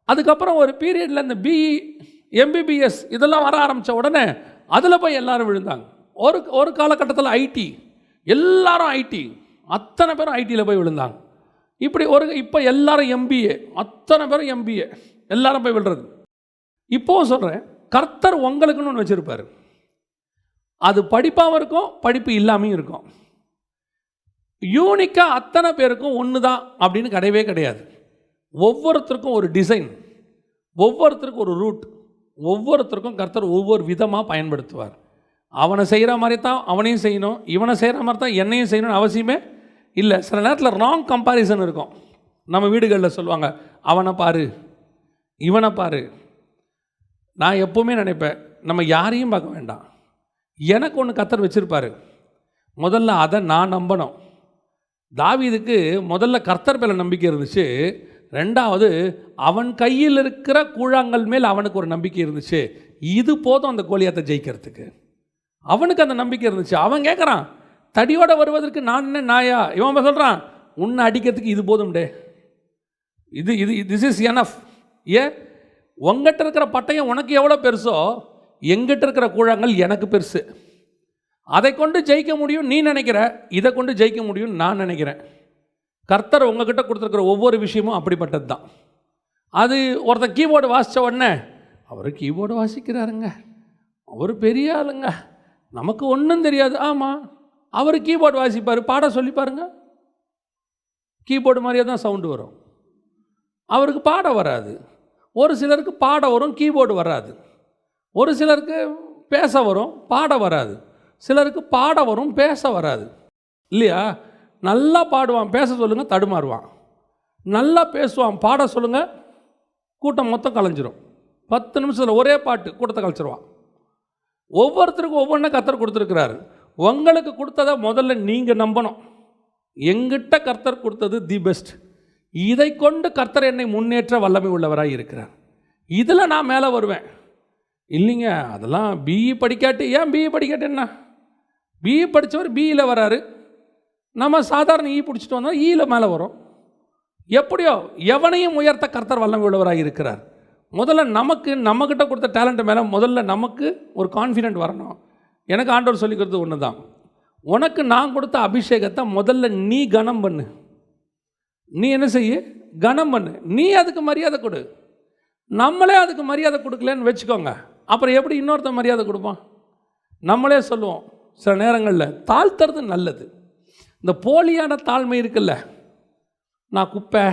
அதுக்கப்புறம் ஒரு பீரியடில் இந்த பிஇ, எம்பிபிஎஸ் இதெல்லாம் வர ஆரம்பித்த உடனே அதில் போய் எல்லாரும் விழுந்தாங்க. ஒரு காலகட்டத்தில் ஐடி, எல்லாரும் ஐடி, அத்தனை பேரும் ஐடியில் போய் விழுந்தாங்க. இப்படி இப்போ எல்லாரும் எம்பிஏ, அத்தனை பேரும் எம்பிஏ, எல்லாரும் போய் விழுறது. இப்போவும் சொல்கிறேன், கர்த்தர் உங்களுக்குன்னு ஒன்று வச்சுருப்பார். அது படிப்பாகவும் இருக்கும், படிப்பு இல்லாமையும் இருக்கும். யூனிக்காக அத்தனை பேருக்கும் ஒன்று தான் அப்படின்னு கிடையவே கிடையாது. ஒவ்வொருத்தருக்கும் ஒரு டிசைன், ஒவ்வொருத்தருக்கும் ஒரு ரூட், ஒவ்வொருத்தருக்கும் கர்த்தர் ஒவ்வொரு விதமாக பயன்படுத்துவார். அவனை செய்கிற மாதிரி தான் அவனையும் செய்யணும், இவனை செய்கிற மாதிரி தான் என்னையும் செய்யணும்னு அவசியமே இல்லை. சில நேரத்தில் ராங் கம்பேரிசன் இருக்கும். நம்ம வீடுகளில் சொல்லுவாங்க, அவனை பாரு, இவனை பாரு. நான் எப்போவுமே நினைப்பேன், நம்ம யாரையும் பார்க்க வேண்டாம், எனக்கு ஒன்று கர்த்தர் வச்சுருப்பார், முதல்ல அதை நான் நம்பணும். தாவீதுக்கு முதல்ல கர்த்தர் மேலே நம்பிக்கை இருந்துச்சு, ரெண்டாவது அவன் கையில் இருக்கிற கூழாங்கல் மேல் அவனுக்கு ஒரு நம்பிக்கை இருந்துச்சு. இது போதும் அந்த கோலியாத்தை ஜெயிக்கிறதுக்கு. அவனுக்கு அந்த நம்பிக்கை இருந்துச்சு. அவன் கேட்குறான், தடியோடு வருவதற்கு நான் என்ன நாயா? இவன் சொல்கிறான், உன்னை அடிக்கிறதுக்கு இது போதும் டே, இது இது திஸ் இஸ் எனஃப். ஏன்? உங்ககிட்ட இருக்கிற பட்டயம் உனக்கு எவ்வளோ பெருசோ, எங்கிட்ட இருக்கிற கூழாங்கல் எனக்கு பெருசு. அதை கொண்டு ஜெயிக்க முடியும் நீ நினைக்கிற, இதை கொண்டு ஜெயிக்க முடியும் நான் நினைக்கிறேன். கர்த்தர் உங்ககிட்ட கொடுத்துருக்கிற ஒவ்வொரு விஷயமும் அப்படிப்பட்டது தான். அது ஒருத்தர் கீபோர்டு வாசித்த உடனே, அவர் கீபோர்டு வாசிக்கிறாருங்க, அவர் பெரிய ஆளுங்க, நமக்கு ஒன்றும் தெரியாது. ஆமாம், அவர் கீபோர்டு வாசிப்பார், பாட சொல்லி பாருங்க, கீபோர்டு மாதிரியே தான் சவுண்டு வரும். அவருக்கு பாட வராது. ஒரு சிலருக்கு பாட வரும், கீபோர்டு வராது. ஒரு சிலருக்கு பேச வரும், பாட வராது. சிலருக்கு பாட வரும், பேச வராது. இல்லையா? நல்லா பாடுவான், பேச சொல்லுங்கள் தடுமாறுவான். நல்லா பேசுவான், பாட சொல்லுங்கள் கூட்டம் மொத்தம் கலைஞ்சிரும். 10 நிமிஷத்தில் ஒரே பாட்டு கூட்டத்தை கலைச்சிருவான். ஒவ்வொருத்தருக்கும் ஒவ்வொன்றும் கர்த்தர் கொடுத்துருக்கிறாரு. உங்களுக்கு கொடுத்ததை முதல்ல நீங்கள் நம்பணும். எங்கிட்ட கர்த்தர் கொடுத்தது தி பெஸ்ட். இதை கொண்டு கர்த்தர் என்னை முன்னேற்ற வல்லமை உள்ளவராக இருக்கிறார். இதில் நான் மேலே வருவேன். இல்லைங்க அதெல்லாம் பிஇ படிக்காட்டு. ஏன் பிஇ படிக்காட்டு என்ன? பிஇ படித்தவர் பிஇயில் வராரு, நம்ம சாதாரண இ பிடிச்சிட்டு வந்தால் ஈயில் மேலே வரும். எப்படியோ எவனையும் உயர்த்த கர்த்தர் வல்லமை உள்ளவராக இருக்கிறார். முதல்ல நம்மக்கிட்ட கொடுத்த டேலண்ட்டு மேலே முதல்ல நமக்கு ஒரு கான்ஃபிடென்ட் வரணும். எனக்கு ஆண்டவர் சொல்லி கொடுத்தது ஒன்று தான், உனக்கு நான் கொடுத்த அபிஷேகத்தை முதல்ல நீ கனம் பண்ணு. நீ என்ன செய்ய? கனம் பண்ணு. நீ அதுக்கு மரியாதை கொடு. நம்மளே அதுக்கு மரியாதை கொடுக்கலன்னு வச்சுக்கோங்க, அப்புறம் எப்படி இன்னொருத்த மரியாதை கொடுப்பான்? நம்மளே சொல்லுவோம் சில நேரங்களில் தாழ்த்துறது நல்லது. இந்த போலியான தாழ்மை இருக்குல்ல, நான் குப்பை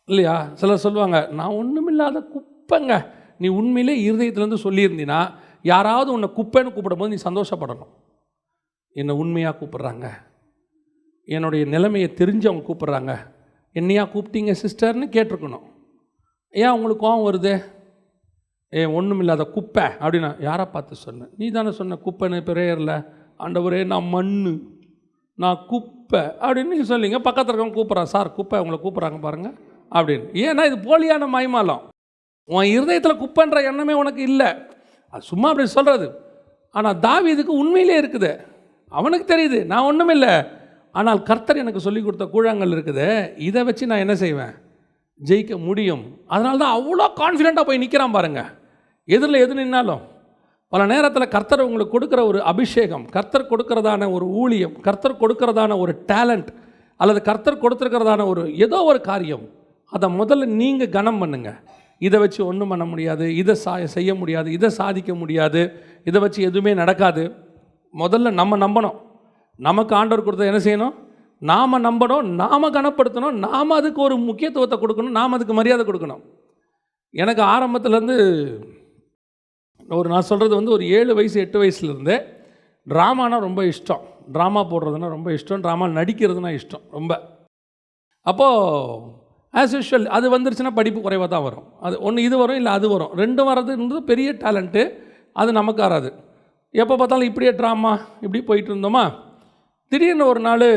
இல்லையா? சிலர் சொல்லுவாங்க நான் ஒன்றுமில்லாத குப்பைங்க. நீ உண்மையிலே இருதயத்துலேருந்து சொல்லியிருந்தீன்னா யாராவது உன்னை குப்பைன்னு கூப்பிடும்போது நீ சந்தோஷப்படணும். என்னை உண்மையாக கூப்பிட்றாங்க, என்னுடைய நிலைமையை தெரிஞ்சு அவங்க கூப்பிட்றாங்க, என்னையா கூப்பிட்டீங்க சிஸ்டர்னு கேட்டிருக்கணும். ஏன் உங்களுக்கு கோவம் வருது? ஒன்றும் இல்லாத குப்பை அப்படின்னா யாரை பார்த்து சொன்னேன்? நீ தானே சொன்ன குப்பைன்னு பிரேயரில். ஆண்டவரே நான் மண்ணு, நான் குப்பை அப்படின்னு நீங்கள் சொல்லிங்க. பக்கத்தில் இருக்கவங்க கூப்பிட்றான், சார் குப்பை உங்களை கூப்பிட்றாங்க பாருங்கள் அப்படின்னு. ஏன்னா இது போலியான மைமாலம். உன் இருதயத்தில் குப்பைன்ற எண்ணமே உனக்கு இல்லை, அது சும்மா அப்படி சொல்கிறது. ஆனால் தாவீதுக்கு உண்மையிலே இருக்குது, அவனுக்கு தெரியுது நான் ஒன்றும் இல்லை. ஆனால் கர்த்தர் எனக்கு சொல்லி கொடுத்த கூழாங்கல் இருக்குது, இதை வச்சு நான் என்ன செய்வேன்? ஜெயிக்க முடியும். அதனால தான் அவ்வளோ கான்ஃபிடெண்ட்டாக போய் நிற்கிறான் பாருங்கள். எதிரில் எது நின்னாலும் பல நேரத்தில் கர்த்தர் உங்களுக்கு கொடுக்குற ஒரு அபிஷேகம், கர்த்தர் கொடுக்கறதான ஒரு ஊழியம், கர்த்தர் கொடுக்கறதான ஒரு டேலண்ட், அல்லது கர்த்தர் கொடுத்துருக்கிறதான ஒரு ஏதோ ஒரு காரியம், அதை முதல்ல நீங்கள் கனம் பண்ணுங்க. இதை வச்சு ஒன்றும் பண்ண முடியாது, இதை செய்ய முடியாது, இதை சாதிக்க முடியாது, இதை வச்சு எதுவுமே நடக்காது. முதல்ல நம்ம நம்பணும். நமக்கு ஆண்டவர் கொடுத்த என்ன செய்யணும்? நாம் நம்பணும், நாம் கனப்படுத்தணும், நாம் அதுக்கு ஒரு முக்கியத்துவத்தை கொடுக்கணும், நாம் அதுக்கு மரியாதை கொடுக்கணும். எனக்கு ஆரம்பத்துலேருந்து நான் சொல்கிறது ஒரு 7 வயசு 8 வயசுலேருந்தே ட்ராமானா ரொம்ப இஷ்டம். ட்ராமா போடுறதுனா ரொம்ப இஷ்டம், ட்ராமா நடிக்கிறதுனா இஷ்டம் ரொம்ப. அப்போது ஆஸ் யூஷுவல் அது வந்துருச்சுன்னா படிப்பு குறைவாக தான் வரும். அது ஒன்று இது வரும், இல்லை அது வரும். ரெண்டும் வர்றதுன்றது பெரிய டேலண்ட்டு, அது நமக்கு வராது. எப்போ பார்த்தாலும் இப்படியே ட்ராமா இப்படி போயிட்டு இருந்தோமா, திடீர்னு ஒரு நாள்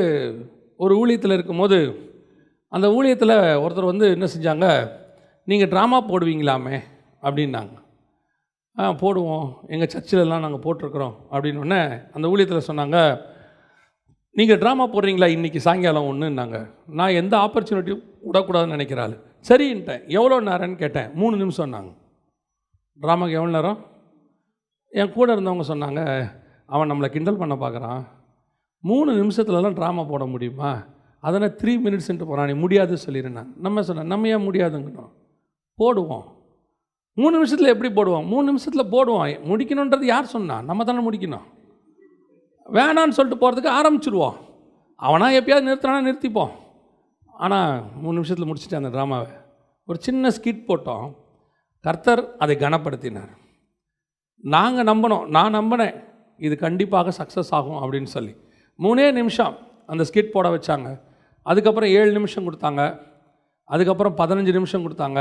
ஒரு ஊழியத்தில் இருக்கும்போது அந்த ஊழியத்தில் ஒருத்தர் என்ன செஞ்சாங்க, நீங்கள் ட்ராமா போடுவீங்களாமே அப்படின்னாங்க. போடுவோம், எங்கள் சர்ச்சிலெலாம் நாங்கள் போட்டிருக்கிறோம் அப்படின்னோடனே அந்த ஊழியத்தில் சொன்னாங்க, நீங்கள் ட்ராமா போடுறீங்களா இன்றைக்கி சாயங்காலம் ஒன்றுன்னாங்க. நான் எந்த ஆப்பர்ச்சுனிட்டியும் விடக்கூடாதுன்னு நினைக்கிறாள். சரின்ட்டேன். எவ்வளோ நேரம்னு கேட்டேன். 3 நிமிஷம்னாங்க. ட்ராமாக்கு எவ்வளோ நேரம்? என் கூட இருந்தவங்க சொன்னாங்க, அவன் நம்மளை கிண்டல் பண்ண பார்க்குறான், 3 நிமிஷத்துலலாம் ட்ராமா போட முடியுமா? அதனால் 3 மினிட்ஸ்ன்ட்டு போகிறான், நீ முடியாது சொல்லிடுறேன். நம்ம சொன்னேன், நம்ம ஏன் முடியாதுங்கணும், போடுவோம். 3 நிமிஷத்தில் எப்படி போடுவோம்? 3 நிமிஷத்தில் போடுவோம். முடிக்கணுன்றது யார் சொன்னா? நம்ம தானே முடிக்கணும். வேணான்னு சொல்லிட்டு போகிறதுக்கு ஆரம்பிச்சிடுவோம். அவனா எப்பயாவது நிறுத்தினா நிறுத்திப்போம். ஆனால் 3 நிமிஷத்தில் முடிச்சுட்டு அந்த ட்ராமாவை ஒரு சின்ன ஸ்கிட் போட்டோம். கர்த்தர் அதை கனப்படுத்தினார். நாங்கள் நம்பினோம், நான் நம்பினேன் இது கண்டிப்பாக சக்ஸஸ் ஆகும் அப்படின்னு சொல்லி 3 நிமிஷம் அந்த ஸ்கிட் போட வச்சாங்க. அதுக்கப்புறம் 7 நிமிஷம் கொடுத்தாங்க, அதுக்கப்புறம் 15 நிமிஷம் கொடுத்தாங்க,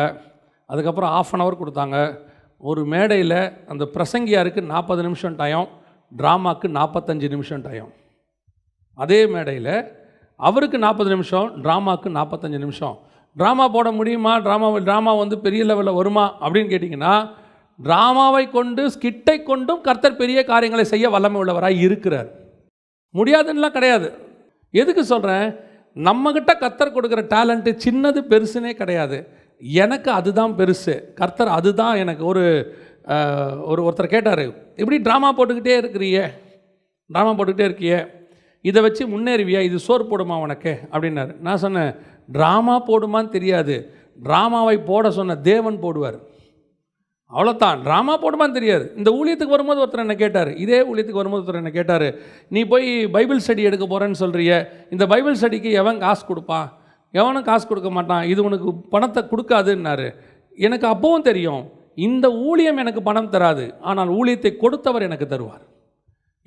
அதுக்கப்புறம் 1/2 hour கொடுத்தாங்க. ஒரு மேடையில் அந்த பிரசங்கியாருக்கு 40 நிமிஷம் டைம், ட்ராமாவுக்கு 45 நிமிஷம் டைம். அதே மேடையில் அவருக்கு 40 நிமிஷம், ட்ராமாவுக்கு 45 நிமிஷம். ட்ராமா போட முடியுமா? ட்ராமா பெரிய லெவலில் வருமா அப்படின்னு கேட்டிங்கன்னா, ட்ராமாவை கொண்டு ஸ்கிட்டை கொண்டும் கர்த்தர் பெரிய காரியங்களை செய்ய வல்லமை உள்ளவராக இருக்கிறார். முடியாதுன்னெலாம் கிடையாது. எதுக்கு சொல்கிறேன்? நம்மக்கிட்ட கர்த்தர் கொடுக்குற டேலண்ட்டு சின்னது பெருசுனே கிடையாது. எனக்கு அதுதான் பெருசு. கர்த்தர் அதுதான் எனக்கு ஒருத்தர் கேட்டார், இப்படி ட்ராமா போட்டுக்கிட்டே இருக்கியே, இதை வச்சு முன்னேறுவியா, இது சோறு போடுமா உனக்கு அப்படின்னாரு. நான் சொன்னேன், ட்ராமா போடுமான்னு தெரியாது, ட்ராமாவை போட சொன்ன தேவன் போடுவார், அவ்வளோதான். ட்ராமா போடுமான்னு தெரியாது. இந்த ஊழியத்துக்கு வரும்போது ஒருத்தர் என்ன கேட்டார், இதே ஊழியத்துக்கு வரும்போது ஒருத்தர் என்ன கேட்டார், நீ போய் பைபிள் ஸ்டடி எடுக்க போகிறேன்னு சொல்கிறிய, இந்த பைபிள் ஸ்டடிக்கு எவன் காசு கொடுப்பான்? எவனும் காசு கொடுக்க மாட்டான், இது உனக்கு பணத்தை கொடுக்காதுன்னாரு. எனக்கு அப்பவும் தெரியும், இந்த ஊழியம் எனக்கு பணம் தராது, ஆனால் ஊழியத்தை கொடுத்தவர் எனக்கு தருவார்.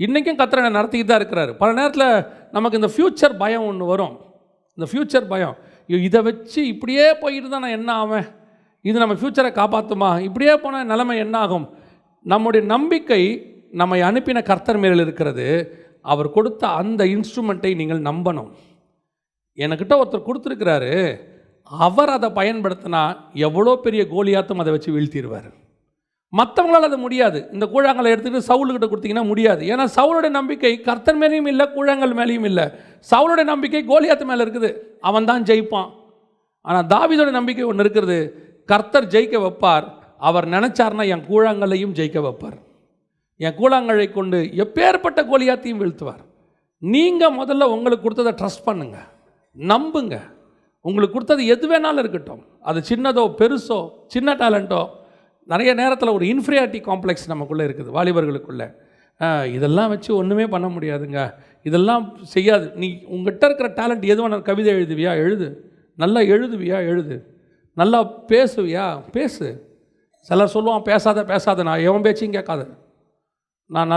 இன்றைக்கும் கர்த்தர் என்னை நடத்திக்கிட்டு தான் இருக்கிறாரு. பல நேரத்தில் நமக்கு இந்த ஃப்யூச்சர் பயம் ஒன்று வரும். இந்த ஃப்யூச்சர் பயம், இதை வச்சு இப்படியே போயிட்டு தான் நான் என்ன ஆவேன், இது நம்ம ஃப்யூச்சரை காப்பாற்றுமா, இப்படியே போனால் நிலைமை என்ன ஆகும். நம்முடைய நம்பிக்கை நம்மை அனுப்பின கர்த்தர் மேல் இருக்கிறது. அவர் கொடுத்த அந்த இன்ஸ்ட்ருமெண்ட்டை நீங்கள் நம்பணும். என்கிட்ட ஒருத்தர் கொடுத்துருக்கிறாரு, அவர் அதை பயன்படுத்தினா எவ்வளோ பெரிய கோலியாத்தும் அதை வச்சு வீழ்த்திடுவார். மற்றவங்களால் அது முடியாது. இந்த கூழாங்கலை எடுத்துகிட்டு சவுலுக்கிட்ட கொடுத்தீங்கன்னா முடியாது. ஏன்னா சவுளுடைய நம்பிக்கை கர்த்தர் மேலேயும் இல்லை, கூழாங்கல் மேலேயும் இல்லை. சவுளுடைய நம்பிக்கை கோலியாத்து மேலே இருக்குது, அவன் தான் ஜெயிப்பான். ஆனால் தாவீதோட நம்பிக்கை ஒன்று இருக்கிறது, கர்த்தர் ஜெயிக்க வைப்பார். அவர் நினச்சார்னா என் கூழாங்கல்லையும் ஜெயிக்க வைப்பார். என் கூழாங்கலை கொண்டு எப்பேற்பட்ட கோலியாத்தையும் வீழ்த்துவார். நீங்கள் முதல்ல உங்களுக்கு கொடுத்ததை ட்ரஸ்ட் பண்ணுங்க, நம்புங்க. உங்களுக்கு கொடுத்தது எது வேணாலும் இருக்கட்டும், அது சின்னதோ பெருசோ, சின்ன டேலண்ட்டோ. நிறைய நேரத்தில் ஒரு இன்ஃபீரியாரிட்டி காம்ப்ளெக்ஸ் நமக்குள்ளே இருக்குது வாலிபர்களுக்குள்ளே. இதெல்லாம் வச்சு ஒன்றுமே பண்ண முடியாதுங்க, இதெல்லாம் செய்யாது. நீ உங்கள்கிட்ட இருக்கிற டேலண்ட் எது வேணாலும், கவிதை எழுதுவியா எழுது, நல்லா எழுதுவியா எழுது, நல்லா பேசுவியா பேசு. சிலர் சொல்லுவான் பேசாத, நான் எவன் பேச்சையும் கேட்காத. நான்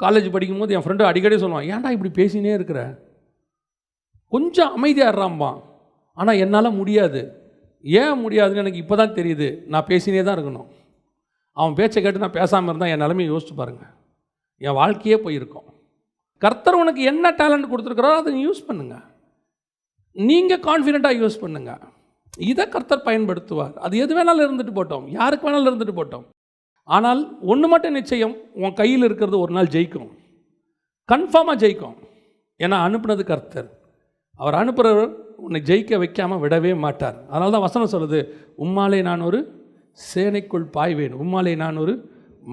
காலேஜ் படிக்கும்போது என் ஃப்ரெண்டு அடிக்கடி சொல்லுவான், ஏன்டா இப்படி பேசினே இருக்கிற, கொஞ்சம் அமைதியாடுறாம்பான். ஆனால் என்னால் முடியாது. ஏன் முடியாதுன்னு எனக்கு இப்போ தான் தெரியுது. நான் பேசினே தான் இருக்கணும். அவன் பேச்சை கேட்டு நான் பேசாமல் இருந்தால் என் நிலைமையை யோசிச்சு பாருங்கள், என் வாழ்க்கையே போயிருக்கும். கர்த்தர் உனக்கு என்ன டேலண்ட் கொடுத்துருக்குறோ அதை யூஸ் பண்ணுங்கள். நீங்கள் கான்ஃபிடெண்ட்டாக யூஸ் பண்ணுங்கள். இதை கர்த்தர் பயன்படுத்துவார். அது எது வேணாலும் இருந்துட்டு போட்டோம், யாருக்கு வேணாலும் இருந்துட்டு போட்டோம். ஆனால் ஒன்று மட்டும் நிச்சயம், உன் கையில் இருக்கிறது ஒரு நாள் ஜெயிக்கும், கன்ஃபார்மாக ஜெயிக்கும். ஏன்னா அனுப்புனது கர்த்தர். அவர் அனுப்புகிறவர் உன்னை ஜெயிக்க வைக்காமல் விடவே மாட்டார். அதனால தான் வசனம் சொல்லுது, உம்மாலே நான் ஒரு சேனைக்குள் பாய்வேன், உம்மாலே நான் ஒரு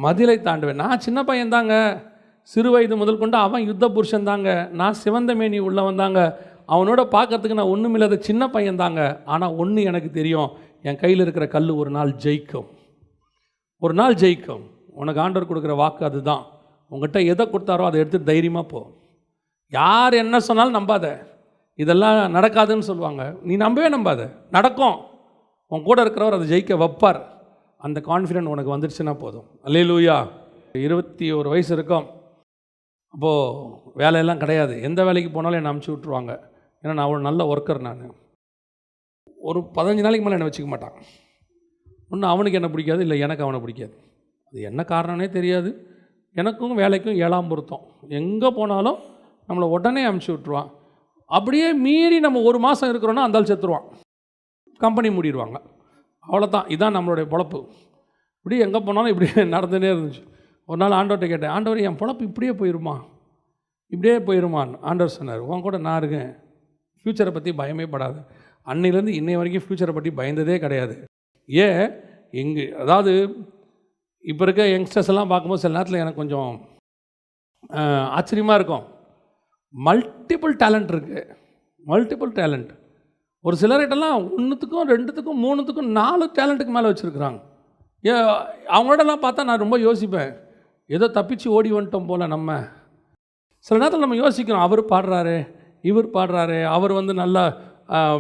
மதிலை தாண்டுவேன். நான் சின்ன பையன் தாங்க, சிறு வயது முதல் கொண்டு அவன் யுத்த புருஷன் தாங்க, நான் சிவந்த மேனி உள்ளவன் தாங்க, அவனோட பார்க்கறதுக்கு நான் ஒன்றும் இல்லாத சின்ன பையன் தாங்க. ஆனால் ஒன்று எனக்கு தெரியும், என் கையில் இருக்கிற கல் ஒரு நாள் ஜெயிக்கும், ஒரு நாள் ஜெயிக்கும். உனக்கு ஆண்டவர் கொடுக்குற வாக்கு அதுதான். உங்கள்கிட்ட எதை கொடுத்தாரோ அதை எடுத்து தைரியமாக போ. யார் என்ன சொன்னாலும் நம்பாத, இதெல்லாம் நடக்காதுன்னு சொல்லுவாங்க, நீ நம்பவே நம்பாத, நடக்கும். உன் கூட இருக்கிறவர் அதை ஜெயிக்க வைப்பார். அந்த கான்ஃபிடென்ட் உனக்கு வந்துடுச்சுன்னா போதும். அல்லேலூயா. 21 வயசு இருக்கும். அப்போது வேலையெல்லாம் கிடையாது, எந்த வேலைக்கு போனாலும் என்னை அமுச்சு விட்ருவாங்க. ஏன்னா நான் அவ்வளோ நல்ல ஒர்க்கர். நான் ஒரு 15 நாளைக்கு மேலே என்னை வச்சுக்க மாட்டான். ஒன்று அவனுக்கு என்ன பிடிக்காது, இல்லை எனக்கு அவனை பிடிக்காது. அது என்ன காரணம்னே தெரியாது. எனக்கும் வேலைக்கும் 7ஆம் பொருத்தம். எங்கே போனாலும் நம்மளை உடனே அமுச்சு விட்ருவான். அப்படியே மீறி நம்ம 1 மாதம் இருக்கிறோன்னா அந்தாள் செத்துருவான், கம்பெனி மூடிடுவாங்க. அவ்வளோதான், இதுதான் நம்மளுடைய பொழப்பு. இப்படி எங்கே போனாலும் இப்படி நடந்துகிட்டே இருந்துச்சு. ஒரு நாள் ஆண்டவர்கிட்ட கேட்டேன், ஆண்டவர் என் பொழப்பு இப்படியே போயிருமான்னு. ஆண்டவர் சொன்னார், உன் கூட நான் இருக்கேன், ஃப்யூச்சரை பற்றி பயமே படாது. அன்னையிலேருந்து இன்னை வரைக்கும் ஃப்யூச்சரை பற்றி பயந்ததே கிடையாது. அதாவது இப்போ இருக்க யங்ஸ்டர்ஸ் எல்லாம் பார்க்கும்போது சில நேரத்தில் எனக்கு கொஞ்சம் ஆச்சரியமாக இருக்கும். Multiple talent. ஒரு சிலர்கிட்டலாம் 1த்துக்கும் 2த்துக்கும் 3த்துக்கும் 4 டேலண்ட்டுக்கு மேலே வச்சுருக்குறாங்க. அவங்களோடலாம் பார்த்தா நான் ரொம்ப யோசிப்பேன், ஏதோ தப்பிச்சு ஓடி வந்துட்டோம் போல். நம்ம சில நேரத்தில் நம்ம யோசிக்கிறோம், அவர் பாடுறாரு, இவர் பாடுறாரு, அவர் நல்லா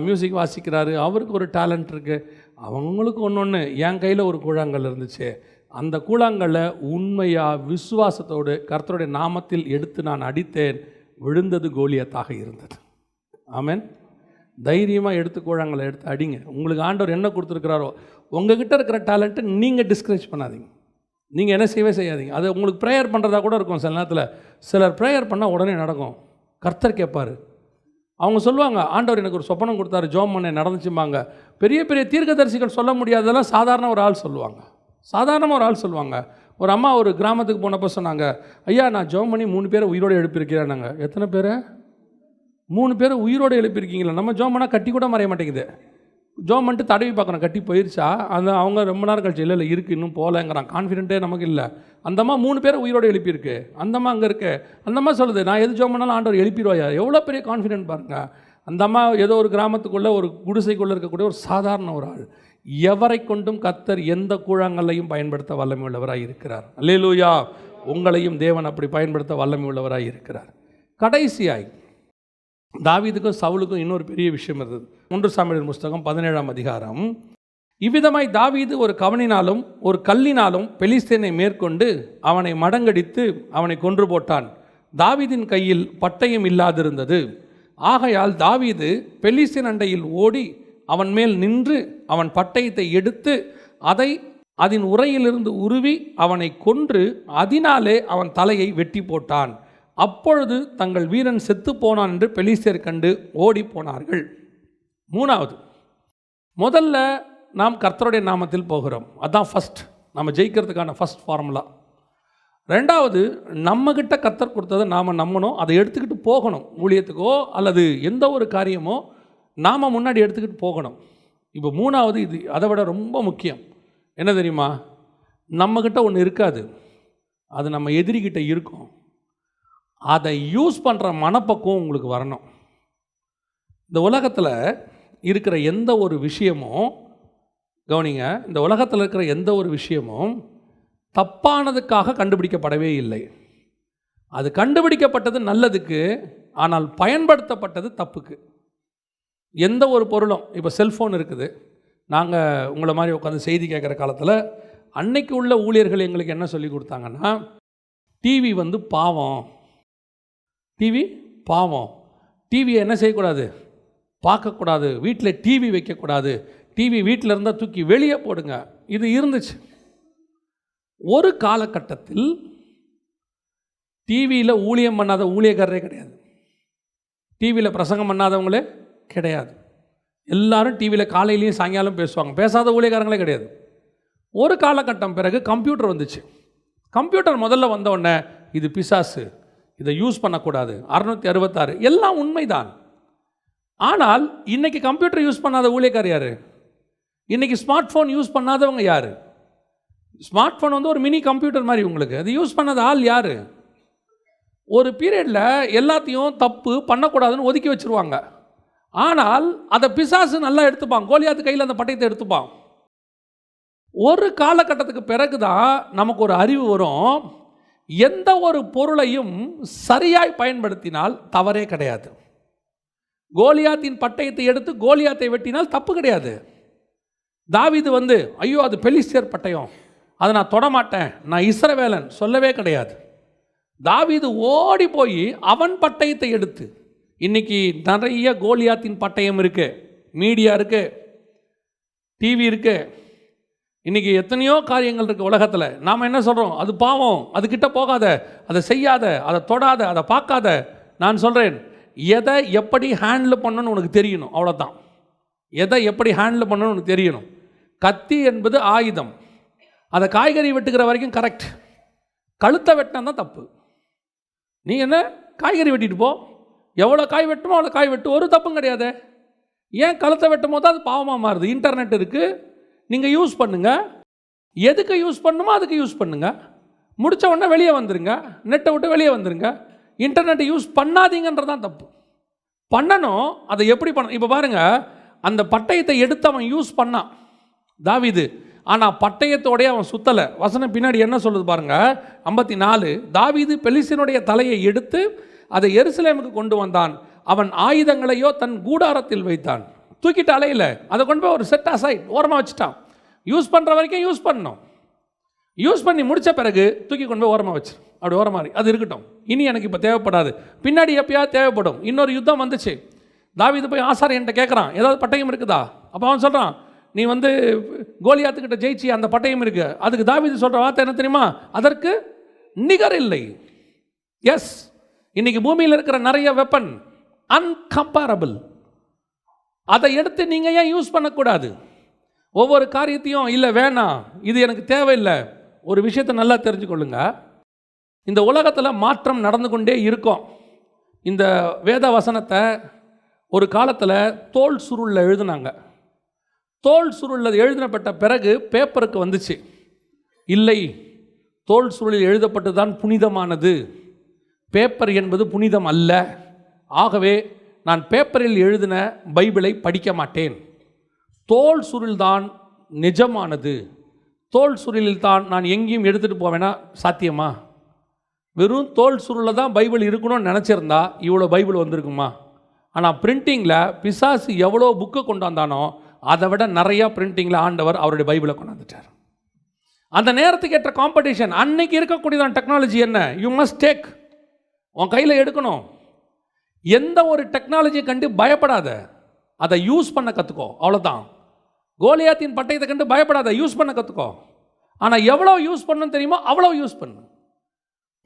மியூசிக் வாசிக்கிறாரு, அவருக்கு ஒரு டேலண்ட் இருக்குது. அவங்களுக்கு ஒன்று என் கையில் ஒரு கூழாங்கல் இருந்துச்சு. அந்த கூழாங்கல்லை உண்மையாக விசுவாசத்தோடு கர்த்தருடைய நாமத்தில் எடுத்து நான் அடித்தேன், விழுந்தது கோலியத்தாக இருந்தது. ஆமென். தைரியமாக எடுத்து கூழாங்கல்லை எடுத்து அடிங்க. உங்களுக்கு ஆண்டவர் என்ன கொடுத்துருக்கிறாரோ, உங்ககிட்ட இருக்கிற டேலண்ட்டை நீங்கள் டிஸ்கரேஜ் பண்ணாதீங்க, நீங்கள் என்ன செய்யாதீங்க. அது உங்களுக்கு ப்ரேயர் பண்ணுறதா கூட இருக்கும். சில நேரத்தில் சிலர் ப்ரேயர் பண்ணால் உடனே நடக்கும், கர்த்தர் கேட்பார். அவங்க சொல்லுவாங்க, ஆண்டவர் எனக்கு ஒரு சொப்பனம் கொடுத்தாரு, ஜோம் பண்ண நடந்துச்சும்பாங்க. பெரிய பெரிய தீர்க்கதரிசிகள் சொல்ல முடியாததெல்லாம் சாதாரணமாக ஒரு ஆள் சொல்லுவாங்க. ஒரு அம்மா ஒரு கிராமத்துக்கு போனப்போ சொன்னாங்க, ஐயா நான் ஜோம் பண்ணி 3 பேரை உயிரோடு எழுப்பியிருக்கிறேன். நாங்கள் எத்தனை பேரை? 3 பேரை உயிரோடு எழுப்பியிருக்கீங்களா? நம்ம ஜோம் பண்ணால் கட்டி கூட மறைய மாட்டேங்குது. ஜோம் பண்ணிட்டு தடவி பார்க்குறோம், கட்டி போயிடுச்சா? அவங்க ரொம்ப நேரம் கழிச்சு இல்லை இருக்குது, இன்னும் போகலங்கிறான். கான்ஃபிடென்ட்டே நமக்கு இல்லை. அந்தம்மா 3 பேரை உயிரோடு எழுப்பியிருக்கு, அந்தம்மா அங்கே இருக்கு. அந்தம்மா சொல்லுது, நான் எது ஜோம் பண்ணாலும் ஆண்டவர் எழுப்பிடுவாயா? எவ்வளோ பெரிய கான்ஃபிடென்ட் பாருங்கள். அந்தம்மா ஏதோ ஒரு கிராமத்துக்குள்ளே ஒரு குடிசைக்குள்ளே இருக்கக்கூடிய ஒரு சாதாரண ஒரு ஆள். எவரை கொண்டும் கர்த்தர் எந்த கூழாங்கல்லையும் பயன்படுத்த வல்லமை உள்ளவராக இருக்கிறார். அல்லேலூயா. உங்களையும் தேவன் அப்படி பயன்படுத்த வல்லமை உள்ளவராக இருக்கிறார். கடைசியாய் தாவீதுக்கும் சவுலுக்கும் இன்னொரு பெரிய விஷயம் இருந்தது. 1 சாமுவேல் புஸ்தகம் 17ஆம் அதிகாரம் இவ்விதமாய் தாவீது ஒரு கவனினாலும் ஒரு கல்லினாலும் பெலிஸ்தேனை மேற்கொண்டு அவனை மடங்கடித்து அவனை கொன்று போட்டான். தாவீதின் கையில் பட்டயம் இல்லாதிருந்தது. ஆகையால் தாவீது பெலிஸ்தேன் அண்டையில் ஓடி அவன் மேல் நின்று அவன் பட்டயத்தை எடுத்து அதை அதன் உரையிலிருந்து உருவி அவனை கொன்று அதனாலே அவன் தலையை வெட்டி போட்டான். அப்பொழுது தங்கள் வீரன் செத்து போனான் என்று பெலிஸ்தேர் கண்டு ஓடி போனார்கள். மூணாவது, முதல்ல நாம் கர்த்தருடைய நாமத்தில் போகிறோம். அதுதான் ஃபஸ்ட், நம்ம ஜெயிக்கிறதுக்கான ஃபஸ்ட் ஃபார்முலா. ரெண்டாவது, நம்மக்கிட்ட கர்த்தர் கொடுத்ததை நாம் நம்பணும், அதை எடுத்துக்கிட்டு போகணும். ஊழியத்துக்கோ அல்லது எந்த ஒரு காரியமோ நாம் முன்னாடி எடுத்துக்கிட்டு போகணும். இப்போ மூணாவது, இது அதை விட ரொம்ப முக்கியம். என்ன தெரியுமா? நம்மக்கிட்ட ஒன்று இருக்காது, அது நம்ம எதிரிக்கிட்ட இருக்கும். அதை யூஸ் பண்ணுற மனப்பக்குவம் உங்களுக்கு வரணும். இந்த உலகத்தில் இருக்கிற எந்த ஒரு விஷயமும், கவனிங்க, இந்த உலகத்தில் இருக்கிற எந்த ஒரு விஷயமும் தப்பானதுக்காக கண்டுபிடிக்கப்படவே இல்லை. அது கண்டுபிடிக்கப்பட்டது நல்லதுக்கு, ஆனால் பயன்படுத்தப்பட்டது தப்புக்கு. எந்த ஒரு பொருளும், இப்போ செல்ஃபோன் இருக்குது. நாங்கள் உங்களை மாதிரி உட்காந்து செய்தி கேட்குற காலத்தில் அன்னைக்கு உள்ள ஊழியர்கள் எங்களுக்கு என்ன சொல்லி கொடுத்தாங்கன்னா, டிவி பாவம், டிவி பாவம், டிவியை என்ன செய்யக்கூடாது, பார்க்கக்கூடாது, வீட்டில் டிவி வைக்கக்கூடாது, டிவி வீட்டில் இருந்தால் தூக்கி வெளியே போடுங்க. இது இருந்துச்சு. ஒரு காலகட்டத்தில் டிவியில் ஊழியம் பண்ணாத ஊழியக்காரரே கிடையாது, டிவியில் பிரசங்கம் பண்ணாதவங்களே கிடையாது. எல்லாரும் டிவியில் காலையிலையும் சாயங்காலம் பேசுவாங்க, பேசாத ஊழியக்காரங்களே கிடையாது. ஒரு காலகட்டம் பிறகு கம்ப்யூட்டர் வந்துச்சு. கம்ப்யூட்டர் முதல்ல வந்தவுடனே இது பிசாசு, இதை யூஸ் பண்ணக்கூடாது, 666 எல்லாம் உண்மைதான். ஆனால் இன்றைக்கி கம்ப்யூட்டர் யூஸ் பண்ணாத ஊழியக்காரர் யார்? இன்றைக்கி ஸ்மார்ட் ஃபோன் யூஸ் பண்ணாதவங்க யார்? ஸ்மார்ட் ஃபோன் ஒரு மினி கம்ப்யூட்டர் மாதிரி உங்களுக்கு, அது யூஸ் பண்ணாத ஆள் யார்? ஒரு பீரியடில் எல்லாத்தையும் தப்பு பண்ணக்கூடாதுன்னு ஒதுக்கி வச்சுருவாங்க. ஆனால் அதை பிசாசு நல்லா எடுத்துப்பான், கோலியாத்து கையில் அந்த பட்டயத்தை எடுத்துப்பான். ஒரு காலகட்டத்துக்கு பிறகு தான் நமக்கு ஒரு அறிவு வரும், எந்த ஒரு பொருளையும் சரியாய் பயன்படுத்தினால் தவறே கிடையாது. கோலியாத்தின் பட்டயத்தை எடுத்து கோலியாத்தை வெட்டினால் தப்பு கிடையாது. தாவீது ஐயோ அது பெலிஸ்தேர் பட்டயம், அதை நான் தொடமாட்டேன், நான் இஸ்ரவேலன் சொல்லவே கிடையாது. தாவீது ஓடி போய் அவன் பட்டயத்தை எடுத்து, இன்றைக்கி நிறைய கோலியாத்தின் பட்டயம் இருக்குது, மீடியா இருக்குது, டிவி இருக்குது, இன்றைக்கி எத்தனையோ காரியங்கள் இருக்குது உலகத்தில். நாம் என்ன சொல்கிறோம்? அது பாவம், அதுக்கிட்ட போகாத, அதை செய்யாத, அதை தொடாத, அதை பார்க்காத. நான் சொல்கிறேன், எதை எப்படி ஹேண்டில் பண்ணணும்னு உனக்கு தெரியணும், அவ்வளோதான். எதை எப்படி ஹேண்டில் பண்ணணும்னு உனக்கு தெரியணும். கத்தி என்பது ஆயுதம், அதை காய்கறி வெட்டுக்கிற வரைக்கும் கரெக்ட், கழுத்தை வெட்டினா தான் தப்பு. நீ என்ன காய்கறி வெட்டிட்டு போ, எவ்வளோ காய் வெட்டுமோ அவ்வளோ காய் வெட்டு, ஒரு தப்பும் கிடையாது. ஏன் கழுத்தை வெட்டும் போது அது பாவமாக மாறுது? இன்டர்நெட் இருக்குது, நீங்கள் யூஸ் பண்ணுங்கள், எதுக்கு யூஸ் பண்ணணுமோ அதுக்கு யூஸ் பண்ணுங்கள். முடித்த உடனே வெளியே வந்துடுங்க, நெட்டை விட்டு வெளியே வந்துடுங்க. இன்டர்நெட்டை யூஸ் பண்ணாதீங்கன்றதான் தப்பு. பண்ணணும், அதை எப்படி பண்ண? இப்போ பாருங்கள், அந்த பட்டயத்தை எடுத்து அவன் யூஸ் பண்ணான் தாவீது, ஆனால் பட்டயத்தோடைய அவன் சுத்தலை. வசனம் பின்னாடி என்ன சொல்லுது பாருங்கள், 54. தாவீது பெலிஸ்தீனுடைய தலையை எடுத்து அதை எருசலேமுக்கு கொண்டு வந்தான், அவன் ஆயுதங்களையோ தன் கூடாரத்தில் வைத்தான். தூக்கிட்டு அலையில, அதை கொண்டு போய் ஒரு செட் அசைட் ஓரமாக வச்சுட்டான். யூஸ் பண்ணுற வரைக்கும் யூஸ் பண்ணணும், யூஸ் பண்ணி முடித்த பிறகு தூக்கி கொண்டு போய் ஓரமாக வச்சு, அப்படி ஓரமாக அது இருக்கட்டும், இனி எனக்கு இப்போ தேவைப்படாது, பின்னாடி எப்பயாவது தேவைப்படும். இன்னொரு யுத்தம் வந்துச்சு, தாவீது போய் ஆசாரியன்ட்ட கேட்குறான், ஏதாவது பட்டயம் இருக்குதா? அப்போ அவன் சொல்கிறான், நீ கோலியாத்துக்கிட்ட ஜெயிச்சி அந்த பட்டயம் இருக்கு. அதுக்கு தாவீது சொல்கிற வார்த்தை என்ன தெரியுமா? அதற்கு நிகர் இல்லை. எஸ், இன்னைக்கு பூமியில் இருக்கிற நிறைய வெப்பன் அன்கம்பேரபிள், அதை எடுத்து நீங்கள் ஏன் யூஸ் பண்ணக்கூடாது? ஒவ்வொரு காரியத்தையும் இல்லை வேணாம், இது எனக்கு தேவையில்லை. ஒரு விஷயத்தை நல்லா தெரிஞ்சுக்கொள்ளுங்க, இந்த உலகத்தில் மாற்றம் நடந்து கொண்டே இருக்கும். இந்த வேத வசனத்தை ஒரு காலத்தில் தோல் சுருளில் எழுதுனாங்க. தோல் சுருளில் எழுதினப்பட்ட பிறகு பேப்பருக்கு வந்துச்சு, இல்லை, தோல் சுருளில் எழுதப்பட்டு தான் புனிதமானது, பேப்பர் என்பது புனிதம் அல்ல. ஆகவே நான் பேப்பரில் எழுதின பைபிளை படிக்க மாட்டேன், தோல் சுருள் தான் நிஜமானது, தோல் சுருளில் தான் நான் எங்கேயும் எடுத்துகிட்டு போவேன்னா சாத்தியமா? வெறும் தோல் சுருளில் தான் பைபிள் இருக்கணும்னு நினச்சிருந்தா இவ்வளோ பைபிள் வந்திருக்குமா? ஆனால் பிரிண்டிங்கில் பிசாசு எவ்வளோ புக்கை கொண்டு வந்தானோ அதை விட நிறையா பிரிண்டிங்கில் ஆண்டவர் அவருடைய பைபிளை கொண்டாந்துட்டார். அந்த நேரத்துக்கு ஏற்ற காம்படிஷன். அன்னைக்கு இருக்கக்கூடியதான் டெக்னாலஜி என்ன, யூ மஸ்ட் டேக், உன் கையில் எடுக்கணும். எந்த ஒரு டெக்னாலஜியை கண்டு பயப்படாத, அதை யூஸ் பண்ண கற்றுக்கோ, அவ்வளோதான். கோலியாத்தின் பட்டயத்தை கண்டு பயப்படாத, யூஸ் பண்ண கற்றுக்கோ. ஆனால் எவ்வளோ யூஸ் பண்ணணும்னு தெரியுமோ அவ்வளோ யூஸ் பண்ணு.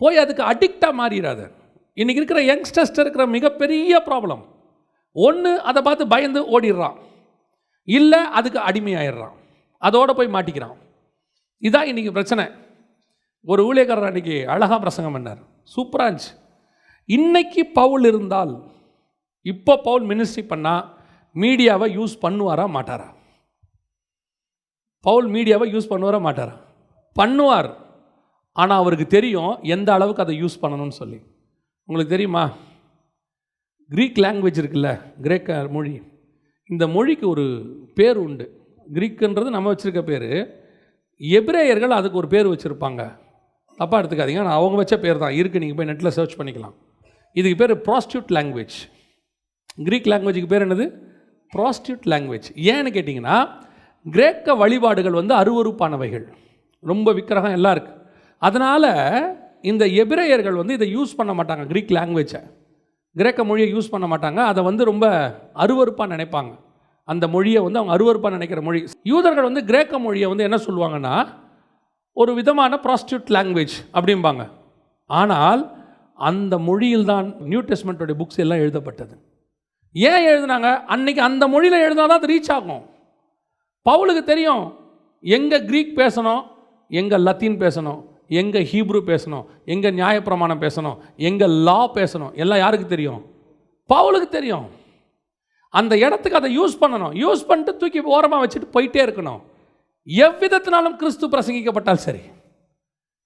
போய் அதுக்கு அடிக்டாக மாறிடாத. இன்றைக்கி இருக்கிற யங்ஸ்டர்ஸ்ட்டு இருக்கிற மிகப்பெரிய ப்ராப்ளம், ஒன்று அதை பார்த்து பயந்து ஓடிடுறான், இல்லை அதுக்கு அடிமையாயிடுறான், அதோடு போய் மாட்டிக்கிறான். இதான் இன்றைக்கி பிரச்சனை. ஒரு ஊழியக்காரர் அன்றைக்கி அழகாக பிரசங்கம் பண்ணார், சூப்பராக இருந்துச்சு. இன்னைக்கு பவுல் இருந்தால், இப்போ பவுல் மினிஸ்ட்ரி பண்ணால் மீடியாவை யூஸ் பண்ணுவாரா மாட்டாரா? பவுல் மீடியாவை யூஸ் பண்ணுவாரா மாட்டாரா? பண்ணுவார். ஆனால் அவருக்கு தெரியும் எந்த அளவுக்கு அதை யூஸ் பண்ணணும்னு சொல்லி. உங்களுக்கு தெரியுமா, கிரீக் லாங்குவேஜ் இருக்குல்ல, கிரேக்க மொழி, இந்த மொழிக்கு ஒரு பேர் உண்டு. கிரீக்குன்றது நம்ம வச்சுருக்க பேர், எபிரேயர்கள் அதுக்கு ஒரு பேர் வச்சுருப்பாங்க. தப்பாக எடுத்துக்காதீங்க, நான் அவங்க வச்ச பேர் தான் இருக்குது, நீங்கள் போய் நெட்டில் சர்ச் பண்ணிக்கலாம். இதுக்கு பேர் ப்ராஸ்டியூட் லாங்குவேஜ். கிரீக் லாங்குவேஜுக்கு பேர் என்னது? Prostitute language. ஏன்னு கேட்டிங்கன்னா, கிரேக்க வழிபாடுகள் வந்து அருவருப்பானவைகள், ரொம்ப விக்கிரகம் எல்லாம் இருக்குது. அதனால் இந்த எபிரேயர்கள் வந்து இதை யூஸ் பண்ண மாட்டாங்க, கிரீக் லாங்குவேஜை, கிரேக்க மொழியை யூஸ் பண்ண மாட்டாங்க. அதை வந்து ரொம்ப அருவருப்பாக நினைப்பாங்க. அந்த மொழியை வந்து அவங்க அருவருப்பாக நினைக்கிற மொழி. யூதர்கள் வந்து கிரேக்க மொழியை வந்து என்ன சொல்லுவாங்கன்னா, ஒரு விதமான ப்ராஸ்டியூட் லாங்குவேஜ் அப்படிம்பாங்க. ஆனால் அந்த மொழியில் தான் நியூ டெஸ்ட்மெண்ட்டோடைய புக்ஸ் எல்லாம் எழுதப்பட்டது. ஏன் எழுதுனாங்க? அன்னைக்கு அந்த மொழியில் எழுதினா தான் அது ரீச் ஆகும். பவுலுக்கு தெரியும் எங்கே கிரீக் பேசணும், எங்கே லத்தீன் பேசணும், எங்கே ஹீப்ரு பேசணும், எங்கே நியாயப்பிரமாணம் பேசணும், எங்கே லா பேசணும், எல்லாம் யாருக்கு தெரியும்? பவுலுக்கு தெரியும். அந்த இடத்துக்கு அதை யூஸ் பண்ணணும். யூஸ் பண்ணிட்டு தூக்கி ஓரமாக வச்சுட்டு போயிட்டே இருக்கணும். எவ்விதத்தினாலும் கிறிஸ்து பிரசங்கிக்கப்பட்டால் சரி.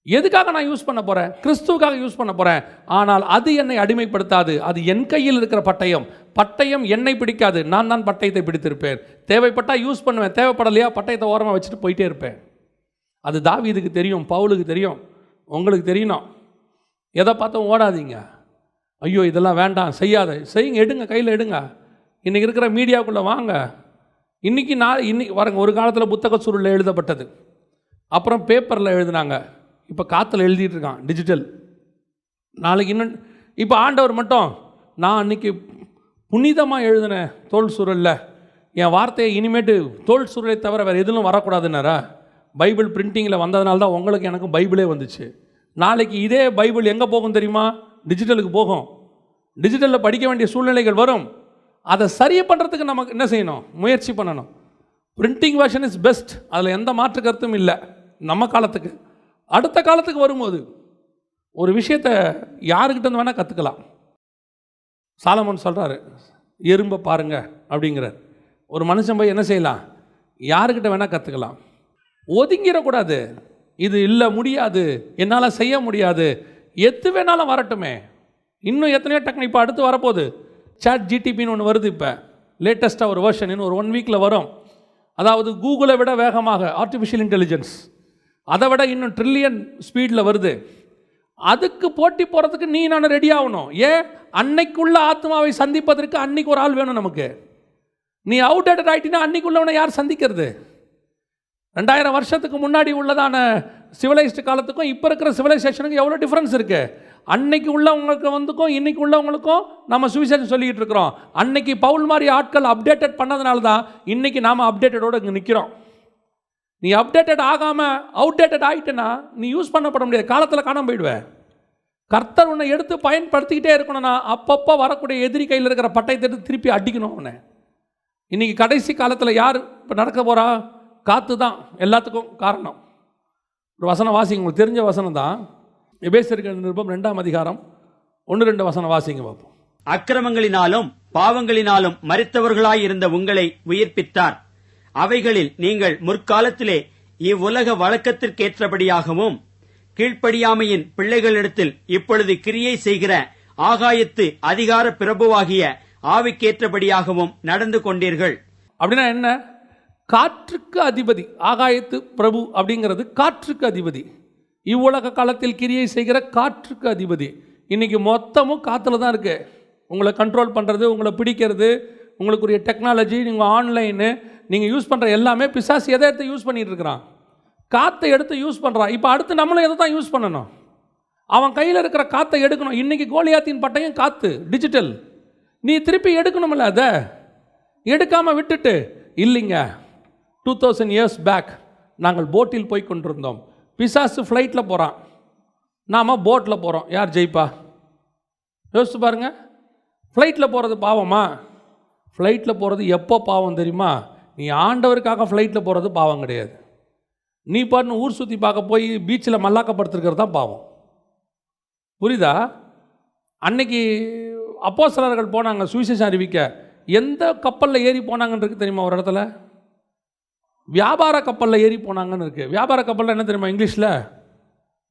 எதுக்காக நான் யூஸ் பண்ண போகிறேன்? கிறிஸ்துவுக்காக யூஸ் பண்ண போகிறேன். ஆனால் அது என்னை அடிமைப்படுத்தாது. அது என் கையில் இருக்கிற பட்டயம். பட்டயம் என்னை பிடிக்காது, நான் தான் பட்டயத்தை பிடித்திருப்பேன். தேவைப்பட்டால் யூஸ் பண்ணுவேன், தேவைப்படலையா பட்டயத்தை ஓரமாக வச்சுட்டு போயிட்டே இருப்பேன். அது தாவீதுக்கு தெரியும், பவுலுக்கு தெரியும், உங்களுக்கு தெரியணும். எதை பார்த்தும் ஓடாதீங்க, ஐயோ இதெல்லாம் வேண்டாம் செய்யாத, செய்யுங்க, எடுங்க, கையில் எடுங்க. இன்றைக்கி இருக்கிற மீடியாவுக்குள்ளே வாங்க. இன்னைக்கு வரங்க, ஒரு காலத்தில் புத்தக சுருளில் எழுதப்பட்டது, அப்புறம் பேப்பரில் எழுதினாங்க, இப்போ காற்றுல எழுதிட்டு இருக்கான், டிஜிட்டல். நாளைக்கு இன்னும் இப்போ ஆண்டவர் மட்டும், நான் அன்றைக்கி புனிதமாக எழுதின தோல் சுருளில் என் வார்த்தையை இனிமேட்டு தோல் சுருளை தவிர வேறு எதுவும் வரக்கூடாதுன்னாரா? பைபிள் பிரிண்டிங்கில் வந்ததுனால தான் உங்களுக்கு எனக்கும் பைபிளே வந்துச்சு. நாளைக்கு இதே பைபிள் எங்கே போகும் தெரியுமா? டிஜிட்டலுக்கு போகும். டிஜிட்டலில் படிக்க வேண்டிய சூழ்நிலைகள் வரும். அதை சரி பண்ணுறதுக்கு நமக்கு என்ன செய்யணும்? முயற்சி பண்ணணும். பிரிண்டிங் வெர்ஷன் இஸ் பெஸ்ட், அதில் எந்த மாற்று கருத்தும் இல்லை. நம்ம காலத்துக்கு, அடுத்த காலத்துக்கு வரும்போது ஒரு விஷயத்தை யாருக்கிட்ட வேணால் கற்றுக்கலாம். சாலமோன் சொல்கிறாரு, எறும்பை பாருங்க அப்படிங்கிறார். ஒரு மனுஷன் போய் என்ன செய்யலாம்? யாருக்கிட்ட வேணால் கற்றுக்கலாம். ஒதுங்கிடக்கூடாது. இது இல்லை, முடியாது, என்னால் செய்ய முடியாது, எது வேணாலும் வரட்டுமே. இன்னும் எத்தனையோ டெக்னிக் இப்போ அடுத்து வரப்போகுது. சாட் ஜிடிபின்னு ஒன்று வருது, இப்போ லேட்டஸ்ட்டாக ஒரு வெர்ஷன், இன்னும் ஒரு 1 வீக்கில் வரும். அதாவது கூகுளை விட வேகமாக ஆர்டிஃபிஷியல் இன்டெலிஜென்ஸ், அதை விட இன்னும் ட்ரில்லியன் ஸ்பீடில் வருது. அதுக்கு போட்டி போகிறதுக்கு நீ நான் ரெடி ஆகணும். ஏன்? அன்னைக்குள்ள ஆத்மாவை சந்திப்பதற்கு அன்னைக்கு ஒரு ஆள் வேணும் நமக்கு. நீ அவுடேட்டட் ஆகிட்டினா அன்னைக்குள்ளவனை யார் சந்திக்கிறது? 2000 வருஷத்துக்கு முன்னாடி உள்ளதான சிவிலைஸ்டு காலத்துக்கும் இப்போ இருக்கிற சிவிலைசேஷனுக்கும் எவ்வளோ டிஃப்ரென்ஸ் இருக்குது. அன்னைக்கு உள்ளவங்களுக்கு வந்துக்கும் இன்னைக்கு உள்ளவங்களுக்கும் நம்ம சுவிசேஷம் சொல்லிக்கிட்டு இருக்கிறோம். அன்னைக்கு பவுல் மாதிரி ஆட்கள் அப்டேட்டட் பண்ணதுனால தான் இன்றைக்கி நாம் அப்டேட்டடோடு இங்கே நிற்கிறோம். நீ அப்டேட்டட் ஆகாமல் அவுடேட்டட் ஆகிட்டேன்னா நீ யூஸ் பண்ணப்பட முடியாது, காலத்தில் காணாமல் போயிடுவேன். கர்த்தர் உன்னை எடுத்து பயன்படுத்திக்கிட்டே இருக்கணும்னா அப்பப்போ வரக்கூடிய எதிரி கையில் இருக்கிற பட்டயத்தை எடுத்து திருப்பி அடிக்கணும் அவனை. இன்றைக்கி கடைசி காலத்தில் யார் இப்போ நடக்க போகிறா? காற்று தான் எல்லாத்துக்கும் காரணம். ஒரு வசனம் வாசிங்க, உங்களுக்கு தெரிஞ்ச வசனம் தான். எபேசியர்கள் நிருபம் 2ஆம் அதிகாரம் 1-2 வசனம் வாசிங்க பார்ப்போம். அக்கிரமங்களினாலும் பாவங்களினாலும் மரித்தவர்களாய் இருந்த உங்களை உயிர்ப்பித்தார். அவைகளில் நீங்கள் முற்காலத்திலே இவ்வுலக வழக்கத்திற்கேற்றபடியாகவும் கீழ்ப்படியாமையின் பிள்ளைகளிடத்தில் இப்பொழுது கிரியை செய்கிற ஆகாயத்து அதிகார பிரபுவாகிய ஆவிக்கேற்றபடியாகவும் நடந்து கொண்டீர்கள். அப்படின்னா என்ன? காற்றுக்கு அதிபதி, ஆகாயத்து பிரபு அப்படிங்கிறது காற்றுக்கு அதிபதி. இவ்வுலக காலத்தில் கிரியை செய்கிற காற்றுக்கு அதிபதி. இன்றைக்கி மொத்தமும் காற்றுல தான் இருக்குது. உங்களை கண்ட்ரோல் பண்ணுறது, உங்களை பிடிக்கிறது, உங்களுக்குரிய டெக்னாலஜி, நீங்கள் ஆன்லைனு, நீங்கள் யூஸ் பண்ணுற எல்லாமே பிசாசு எதை எடுத்து யூஸ் பண்ணிகிட்டு இருக்கிறான்? காற்றை எடுத்து யூஸ் பண்ணுறான். இப்போ அடுத்து நம்மளும் எதை தான் யூஸ் பண்ணணும்? அவன் கையில் இருக்கிற காற்றை எடுக்கணும். இன்றைக்கி கோலியாத்தின் பட்டயம் காற்று, டிஜிட்டல். நீ திருப்பி எடுக்கணுமில்ல, அதை எடுக்காமல் விட்டுட்டு இல்லைங்க 2000 இயர்ஸ் பேக் நாங்கள் போட்டில் போய் கொண்டிருந்தோம். பிசாசு ஃப்ளைட்டில் போகிறான், நாம் போட்டில் போகிறோம். யார் ஜெயிப்பா? யோசிச்சு பாருங்கள். ஃப்ளைட்டில் போகிறது பாவமா? ஃப்ளைட்டில் போகிறது எப்போ பாவம் தெரியுமா? நீ ஆண்டவருக்காக ஃப்ளைட்டில் போகிறது பாவம் கிடையாது. நீ பாட்டு ஊர் சுற்றி பார்க்க போய் பீச்சில் மல்லாக்கப்படுத்திருக்கிறது தான் பாவம். புரியுதா? அன்னைக்கு அப்போஸ்தலர்கள் போனாங்க சுவிசேஷம் அறிவிக்க. எந்த கப்பலில் ஏறி போனாங்கன்னு இருக்குது தெரியுமா? ஒரு இடத்துல வியாபார கப்பலில் ஏறி போனாங்கன்னு இருக்குது. வியாபார கப்பலில் என்ன தெரியுமா இங்கிலீஷில்?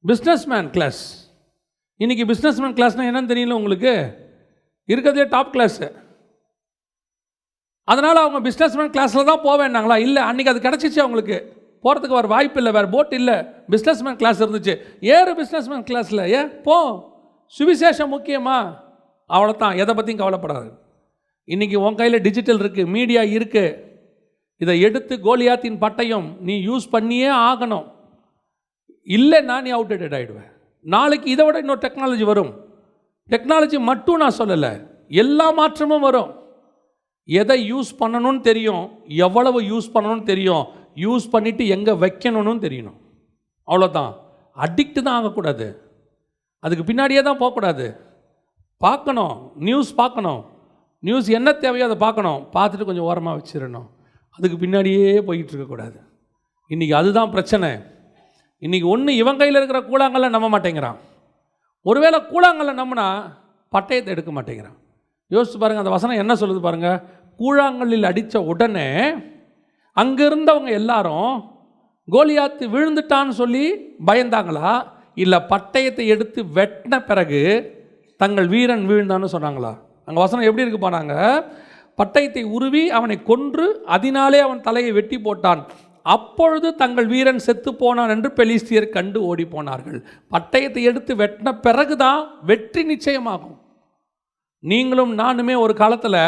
Businessman class. இன்றைக்கி பிஸ்னஸ்மேன் கிளாஸ்னால் என்னன்னு தெரியல உங்களுக்கு? இருக்கிறதே டாப் கிளாஸு. அதனால் அவங்க பிஸ்னஸ்மேன் கிளாஸில் தான் போவேன்னாங்களா? இல்லை, அன்றைக்கி அது கிடச்சிச்சு அவங்களுக்கு. போகிறதுக்கு வர வாய்ப்பு இல்லை, வேறு போட் இல்லை, பிஸ்னஸ்மேன் கிளாஸ் இருந்துச்சு. ஏறு பிஸ்னஸ்மேன் கிளாஸில், ஏன் போ, சுவிசேஷம் முக்கியமா? அவ்வளோதான், எதை பற்றியும் கவலைப்படாது. இன்றைக்கி உன் கையில் டிஜிட்டல் இருக்குது, மீடியா இருக்குது. இதை எடுத்து கோலியாத்தின் பட்டயம் நீ யூஸ் பண்ணியே ஆகணும். இல்லைன்னா நீ அவுட்டேட்டட் ஆகிடுவேன். நாளைக்கு இதை விட இன்னொரு டெக்னாலஜி வரும். டெக்னாலஜி மட்டும் நான் சொல்லலை, எல்லா மாற்றமும் வரும். எதை யூஸ் பண்ணணும்னு தெரியும், எவ்வளவு யூஸ் பண்ணணும்னு தெரியும், யூஸ் பண்ணிவிட்டு எங்கே வைக்கணும்னு தெரியணும். அவ்வளோதான். அடிக்ட் தான் ஆகக்கூடாது, அதுக்கு பின்னாடியே தான் போகக்கூடாது. பார்க்கணும், நியூஸ் பார்க்கணும், நியூஸ் என்ன தேவையோ அதை பார்க்கணும், பார்த்துட்டு கொஞ்சம் ஓரமாக வச்சிடணும். அதுக்கு பின்னாடியே போய்கிட்டு இருக்கக்கூடாது. இன்றைக்கி அதுதான் பிரச்சனை. இன்றைக்கி ஒன்று இவன் கையில் இருக்கிற கூழாங்கல்ல நம்ப மாட்டேங்கிறான். ஒருவேளை கூழாங்கல்ல நம்பினா பட்டயத்தை எடுக்க மாட்டேங்கிறான். யோசிச்சு பாருங்கள், அந்த வசனம் என்ன சொல்லுது பாருங்கள். கூழாங்கல்லில் அடித்த உடனே அங்கே இருந்தவங்க எல்லாரும் கோலியாத்து விழுந்துட்டான்னு சொல்லி பயந்தாங்களா, இல்லை பட்டயத்தை எடுத்து வெட்டின பிறகு தங்கள் வீரன் வீழ்ந்தான்னு சொன்னாங்களா? அங்கே வசனம் எப்படி இருக்கு போனாங்க? பட்டயத்தை உருவி அவனை கொன்று அதனாலே அவன் தலையை வெட்டி போட்டான். அப்பொழுது தங்கள் வீரன் செத்து போனான் என்று பெலிஸ்தியர் கண்டு ஓடி போனார்கள். பட்டயத்தை எடுத்து வெட்டின பிறகுதான் வெற்றி நிச்சயமாகும். நீங்களும் நானுமே ஒரு காலத்தில்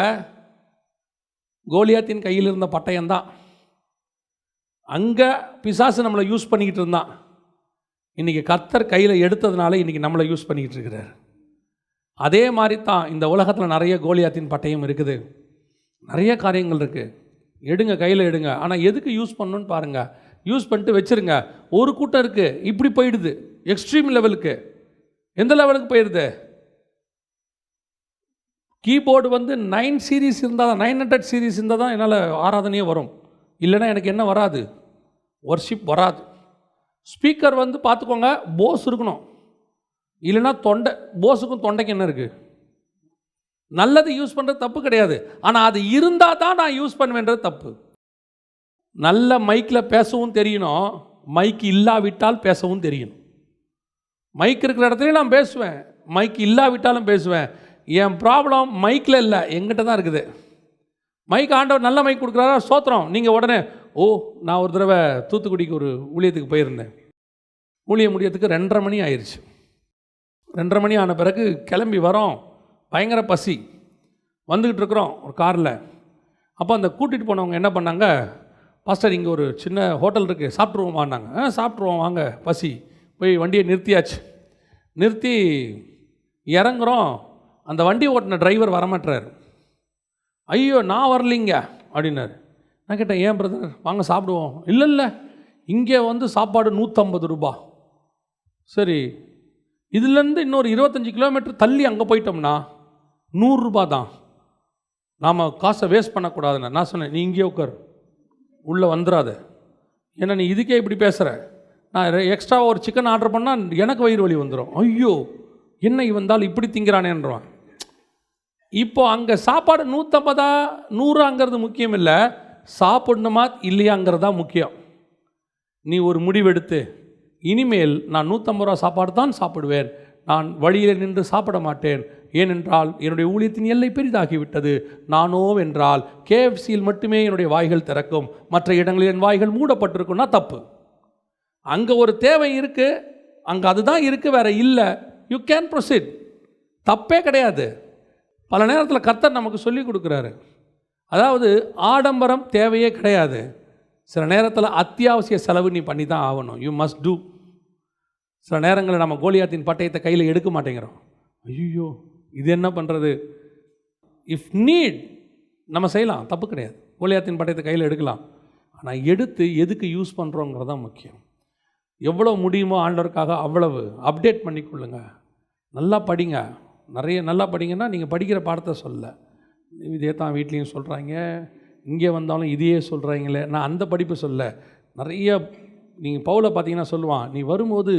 கோலியாத்தின் கையில் இருந்த பட்டயம்தான். அங்கே பிசாசு நம்மளை யூஸ் பண்ணிக்கிட்டு இருந்தான். இன்றைக்கி கர்த்தர் கையில் எடுத்ததுனால இன்றைக்கி நம்மளை யூஸ் பண்ணிக்கிட்டு இருக்கிறார். அதே மாதிரி தான் இந்த உலகத்தில் நிறைய கோலியாத்தின் பட்டயம் இருக்குது, நிறைய காரியங்கள் இருக்குது. எடுங்க, கையில் எடுங்க. ஆனால் எதுக்கு யூஸ் பண்ணணுன்னு பாருங்கள். யூஸ் பண்ணிட்டு வச்சுருங்க. ஒரு கூட்டம் இருக்குது இப்படி போயிடுது, எக்ஸ்ட்ரீம் லெவலுக்கு. எந்த லெவலுக்கு போயிடுது? கீபோர்டு வந்து 9 சீரீஸ் இருந்தால் தான், 900 சீரீஸ் இருந்தால் தான் என்னால் ஆராதனையே வரும், இல்லைன்னா எனக்கு என்ன வராது, வர்ஷிப் வராது. ஸ்பீக்கர் வந்து பார்த்துக்கோங்க, போஸ் இருக்கணும், இல்லைன்னா தொண்டை. போஸுக்கும் தொண்டைக்கு என்ன இருக்குது? நல்லது யூஸ் பண்ணுறது தப்பு கிடையாது, ஆனால் அது இருந்தால் தான் நான் யூஸ் பண்ணுவேன்றது தப்பு. நல்ல மைக்கில் பேசவும் தெரியணும், மைக் இல்லாவிட்டால் பேசவும் தெரியணும். மைக் இருக்கிற இடத்துலையும் நான் பேசுவேன், மைக் இல்லாவிட்டாலும் பேசுவேன். என் ப்ராப்ளம் மைக்கில் இல்லை, எங்கிட்ட தான் இருக்குது. மைக் ஆண்டவர் நல்ல மைக் கொடுக்குறாரா, சோத்திரம். நீங்கள் உடனே நான் ஒரு தடவை தூத்துக்குடிக்கு ஒரு ஊழியத்துக்கு போயிருந்தேன். ஊழியம் முடியத்துக்கு 2:30 மணி ஆயிடுச்சு. 2:30 மணி ஆன பிறகு கிளம்பி வரோம், பயங்கர பசி. வந்துக்கிட்டு இருக்கிறோம் ஒரு காரில். அப்போ அந்த கூட்டிகிட்டு போனவங்க என்ன பண்ணாங்க, பாஸ்டர் இங்கே ஒரு சின்ன ஹோட்டல் இருக்குது, சாப்பிட்ருவோம் வாங்க. சாப்பிட்ருவோம் வாங்க, பசி. போய் வண்டியை நிறுத்தியாச்சு. நிறுத்தி இறங்குறோம். அந்த வண்டி ஓட்டின டிரைவர் வரமாட்டுறாரு. ஐயோ நான் வரலிங்க அப்படின்னாரு. நான் கேட்டேன், ஏன் பிரதர் வாங்க சாப்பிடுவோம். இல்லை இங்கே வந்து சாப்பாடு 150 ரூபா. சரி, இதுலேருந்து இன்னொரு 25 கிலோமீட்டர் தள்ளி அங்கே போயிட்டோம்னா 100 ரூபா தான், நாம் காசை வேஸ்ட் பண்ணக்கூடாதுன்னு நான் சொன்னேன். நீ இங்கே உட்கார், உள்ளே வந்துடாத, ஏன்னா நீ இதுக்கே இப்படி பேசுகிற. நான் எக்ஸ்ட்ரா ஒரு சிக்கன் ஆர்டர் பண்ணால் எனக்கு வயிறு வலி வந்துடும். ஐயோ என்ன இவந்தால் இப்படி திங்கிறானேன்றான். இப்போ அங்கே சாப்பாடு 150 100ங்கிறது முக்கியம் இல்லை, சாப்பிடணுமா இல்லையாங்கிறது தான் முக்கியம். நீ ஒரு முடிவெடுத்து, இனிமேல் நான் 150 ரூபா சாப்பாடு தான் சாப்பிடுவேன், நான் வழியில் நின்று சாப்பிட மாட்டேன். ஏனென்றால் என்னுடைய ஊழியத்தின் எல்லை பெரிதாகிவிட்டது. நானோ என்றால் KFCயில் மட்டுமே என்னுடைய வாய்கள் திறக்கும், மற்ற இடங்களில் என் வாய்கள் மூடப்பட்டிருக்குன்னா தப்பு. அங்கே ஒரு தேவை இருக்குது, அங்கே அதுதான் இருக்குது, வேறு இல்லை. யூ கேன் ப்ரொசீட், தப்பே கிடையாது. பல நேரத்தில் கர்த்தர் நமக்கு சொல்லி கொடுக்குறாரு. அதாவது ஆடம்பரம் தேவையே கிடையாது. சில நேரத்தில் அத்தியாவசிய செலவு நீ பண்ணி தான் ஆகணும். You must do. சில நேரங்களில் நம்ம கோலியாத்தின் பட்டயத்தை கையில் எடுக்க மாட்டேங்கிறோம். ஐயோ இது என்ன பண்ணுறது? இஃப் நீட் நம்ம செய்யலாம், தப்பு கிடையாது. கோலியாத்தின் பட்டயத்தை கையில் எடுக்கலாம். ஆனால் எடுத்து எதுக்கு யூஸ் பண்ணுறோங்கிறது தான் முக்கியம். எவ்வளோ முடியுமோ ஆண்டவருக்காக அவ்வளவு அப்டேட் பண்ணிக்கொள்ளுங்க. நல்லா படிங்க. நல்லா படிங்கன்னா நீங்கள் படிக்கிற பாடத்தை சொல்ல, இதே தான் வீட்லேயும் சொல்கிறாங்க, இங்கே வந்தாலும் இதையே சொல்கிறாங்களே. நான் அந்த படிப்பு சொல்ல. நிறைய நீங்கள் பவுலை பார்த்தீங்கன்னா சொல்லுவான், நீ வரும்போது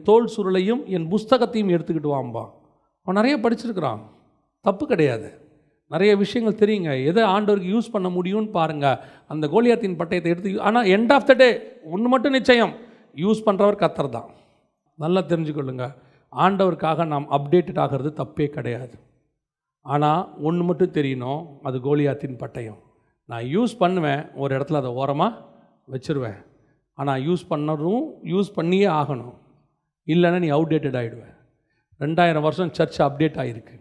தோல் சுருளையும் என் புஸ்தகத்தையும் எடுத்துக்கிட்டு வாம்பா. அவன் நிறைய படிச்சிருக்கிறான், தப்பு கிடையாது. நிறைய விஷயங்கள் தெரியுங்க. எதை ஆண்டவருக்கு யூஸ் பண்ண முடியும்னு பாருங்கள். அந்த கோலியாத்தின் பட்டயத்தை எடுத்து, ஆனால் எண்ட் ஆஃப் த டே ஒன்று மட்டும் நிச்சயம், யூஸ் பண்ணுறவர் கர்த்தர் தான். நல்லா தெரிஞ்சுக்கொள்ளுங்க. ஆண்டவருக்காக நாம் அப்டேட்டட் ஆகிறது தப்பே கிடையாது. ஆனால் ஒன்று மட்டும் தெரியணும், அது கோலியாத்தின் பட்டயம். நான் யூஸ் பண்ணுவேன், ஒரு இடத்துல அதை ஓரமாக வச்சுருவேன். ஆனால் யூஸ் பண்ணியே ஆகணும். இல்லைன்னா நீ அவுடேட்டட் ஆகிடுவேன். 2000 வருஷம் சர்ச் அப்டேட் ஆகிருக்கு.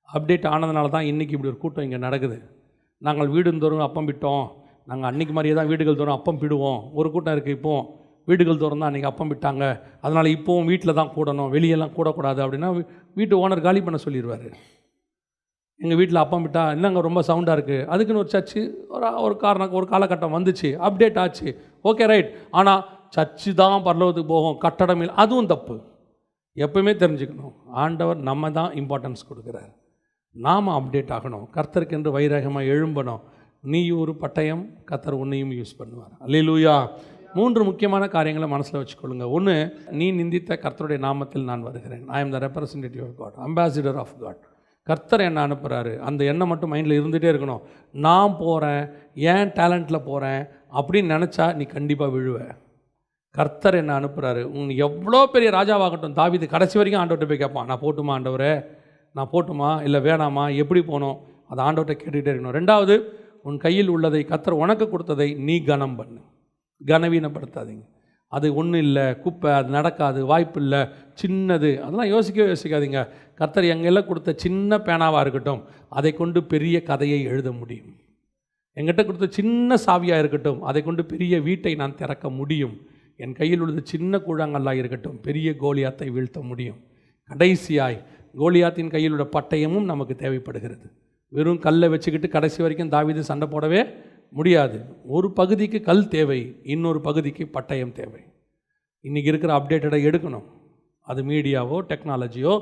அப்டேட் ஆனதுனால தான் இன்றைக்கி இப்படி ஒரு கூட்டம் இங்கே நடக்குது. நாங்கள் வீடுந்தோறும் அப்பம் பிட்டோம், நாங்கள் அன்றைக்கி மாதிரியே தான் வீடுகள் தோறும் அப்பம் பிடுவோம். ஒரு கூட்டம் இருக்குது, இப்போது வீடுகள் தோறும் தான் அன்றைக்கி அப்பம் விட்டாங்க, அதனால் இப்போவும் வீட்டில் தான் கூடணும், வெளியெல்லாம் கூடக்கூடாது அப்படின்னா வீட்டு ஓனர் காலி பண்ண சொல்லிடுவார். எங்கள் வீட்டில் அப்பம் விட்டா என்னங்க ரொம்ப சவுண்டாக இருக்குது, அதுக்குன்னு ஒரு சர்ச்சு ஒரு காலகட்டம் வந்துச்சு, அப்டேட் ஆச்சு, ஓகே ரைட். ஆனால் சர்ச்சு தான் பரலோகத்துக்கு போகும், கட்டடம் இல்லை, அதுவும் தப்பு. எப்பவுமே தெரிஞ்சுக்கணும், ஆண்டவர் நம்ம தான் இம்பார்ட்டன்ஸ் கொடுக்குறார். நாம் அப்டேட் ஆகணும். கர்த்தருக்கென்று வைராகமாக எழும்பணும். நீ ஒரு பட்டயம், கர்த்தர் உன்னையும் யூஸ் பண்ணுவார். அல்லேலூயா. 3 முக்கியமான காரியங்களை மனசில் வச்சுக்கொள்ளுங்க. ஒன்று, நீ நிந்தித்த கர்த்தருடைய நாமத்தில் நான் வருகிறேன். I am the representative of God, ambassador of God. கர்த்தர் என்ன அனுப்புகிறாரு, அந்த எண்ணம் மட்டும் மைண்டில் இருந்துகிட்டே இருக்கணும். நான் போகிறேன், ஏன் டேலண்ட்டில் போகிறேன் அப்படின்னு நினச்சா நீ கண்டிப்பாக விழுவ. கர்த்தர் என்ன அனுப்புகிறாரு. எவ்வளோ பெரிய ராஜாவாகட்டும், தாவீது கடைசி வரைக்கும் ஆண்டவர்கிட்ட போய் கேட்பான், நான் போட்டுமா ஆண்டவரே, நான் போட்டுமா இல்லை வேணாமா, எப்படி போகணும், அதை ஆண்டவர்கிட்ட கேட்டுக்கிட்டே இருக்கணும். 2வது, உன் கையில் உள்ளதை, கர்த்தர் உனக்கு கொடுத்ததை நீ கனம் பண்ணு, கனவீனப்படுத்தாதீங்க. அது ஒன்றும் இல்லை, குப்பை, அது நடக்காது, வாய்ப்பு இல்லை, சின்னது, அதெல்லாம் யோசிக்காதீங்க. கர்த்தர் எங்கெல்லாம் கொடுத்த சின்ன பேனாவாக இருக்கட்டும், அதை கொண்டு பெரிய கதையை எழுத முடியும். எங்கிட்ட கொடுத்த சின்ன சாவியாக இருக்கட்டும், அதை கொண்டு பெரிய வீட்டை நான் திறக்க முடியும். என் கையில் உள்ளது சின்ன கூழாங்கல்லாக இருக்கட்டும், பெரிய கோலியாத்தை வீழ்த்த முடியும். கடைசியாய் கோலியாத்தின் கையில் உள்ள பட்டயமும் நமக்கு தேவைப்படுகிறது. வெறும் கல்லை வச்சுக்கிட்டு கடைசி வரைக்கும் தாவீது சண்டை போடவே முடியாது. ஒரு பகுதிக்கு கல் தேவை, இன்னொரு பகுதிக்கு பட்டயம் தேவை. இன்றைக்கி இருக்கிற அப்டேட்டடை எடுக்கணும். அது மீடியாவோ டெக்னாலஜியோ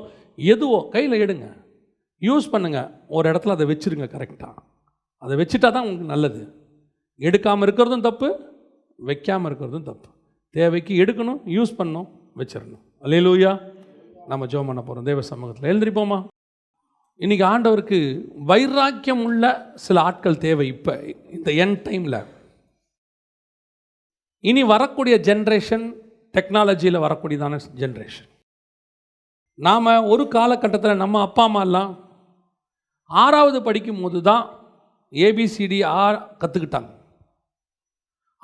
எதுவோ கையில் எடுங்க, யூஸ் பண்ணுங்கள். ஒரு இடத்துல அதை வச்சுருங்க கரெக்டாக. அதை வச்சுட்டா தான் உங்களுக்கு நல்லது. எடுக்காமல் இருக்கிறதும் தப்பு, வைக்காமல் இருக்கிறதும் தப்பு. தேவைக்கு எடுக்கணும், யூஸ் பண்ணணும், வச்சிடணும். அல்லேலூயா. நம்ம ஜெபம் பண்ண போகிறோம் தேவ சமூகத்தில். எழுந்திரிப்போமா. இன்றைக்கி ஆண்டவருக்கு வைராக்கியம் உள்ள சில ஆட்கள் தேவை. இப்போ இந்த எண்ட் டைமில் இனி வரக்கூடிய ஜென்ரேஷன் டெக்னாலஜியில் வரக்கூடியதான ஜென்ரேஷன். நாம் ஒரு காலகட்டத்தில் நம்ம அப்பா அம்மாலாம் 6வது படிக்கும் போது தான் ஏபிசிடி கற்றுக்கிட்டாங்க.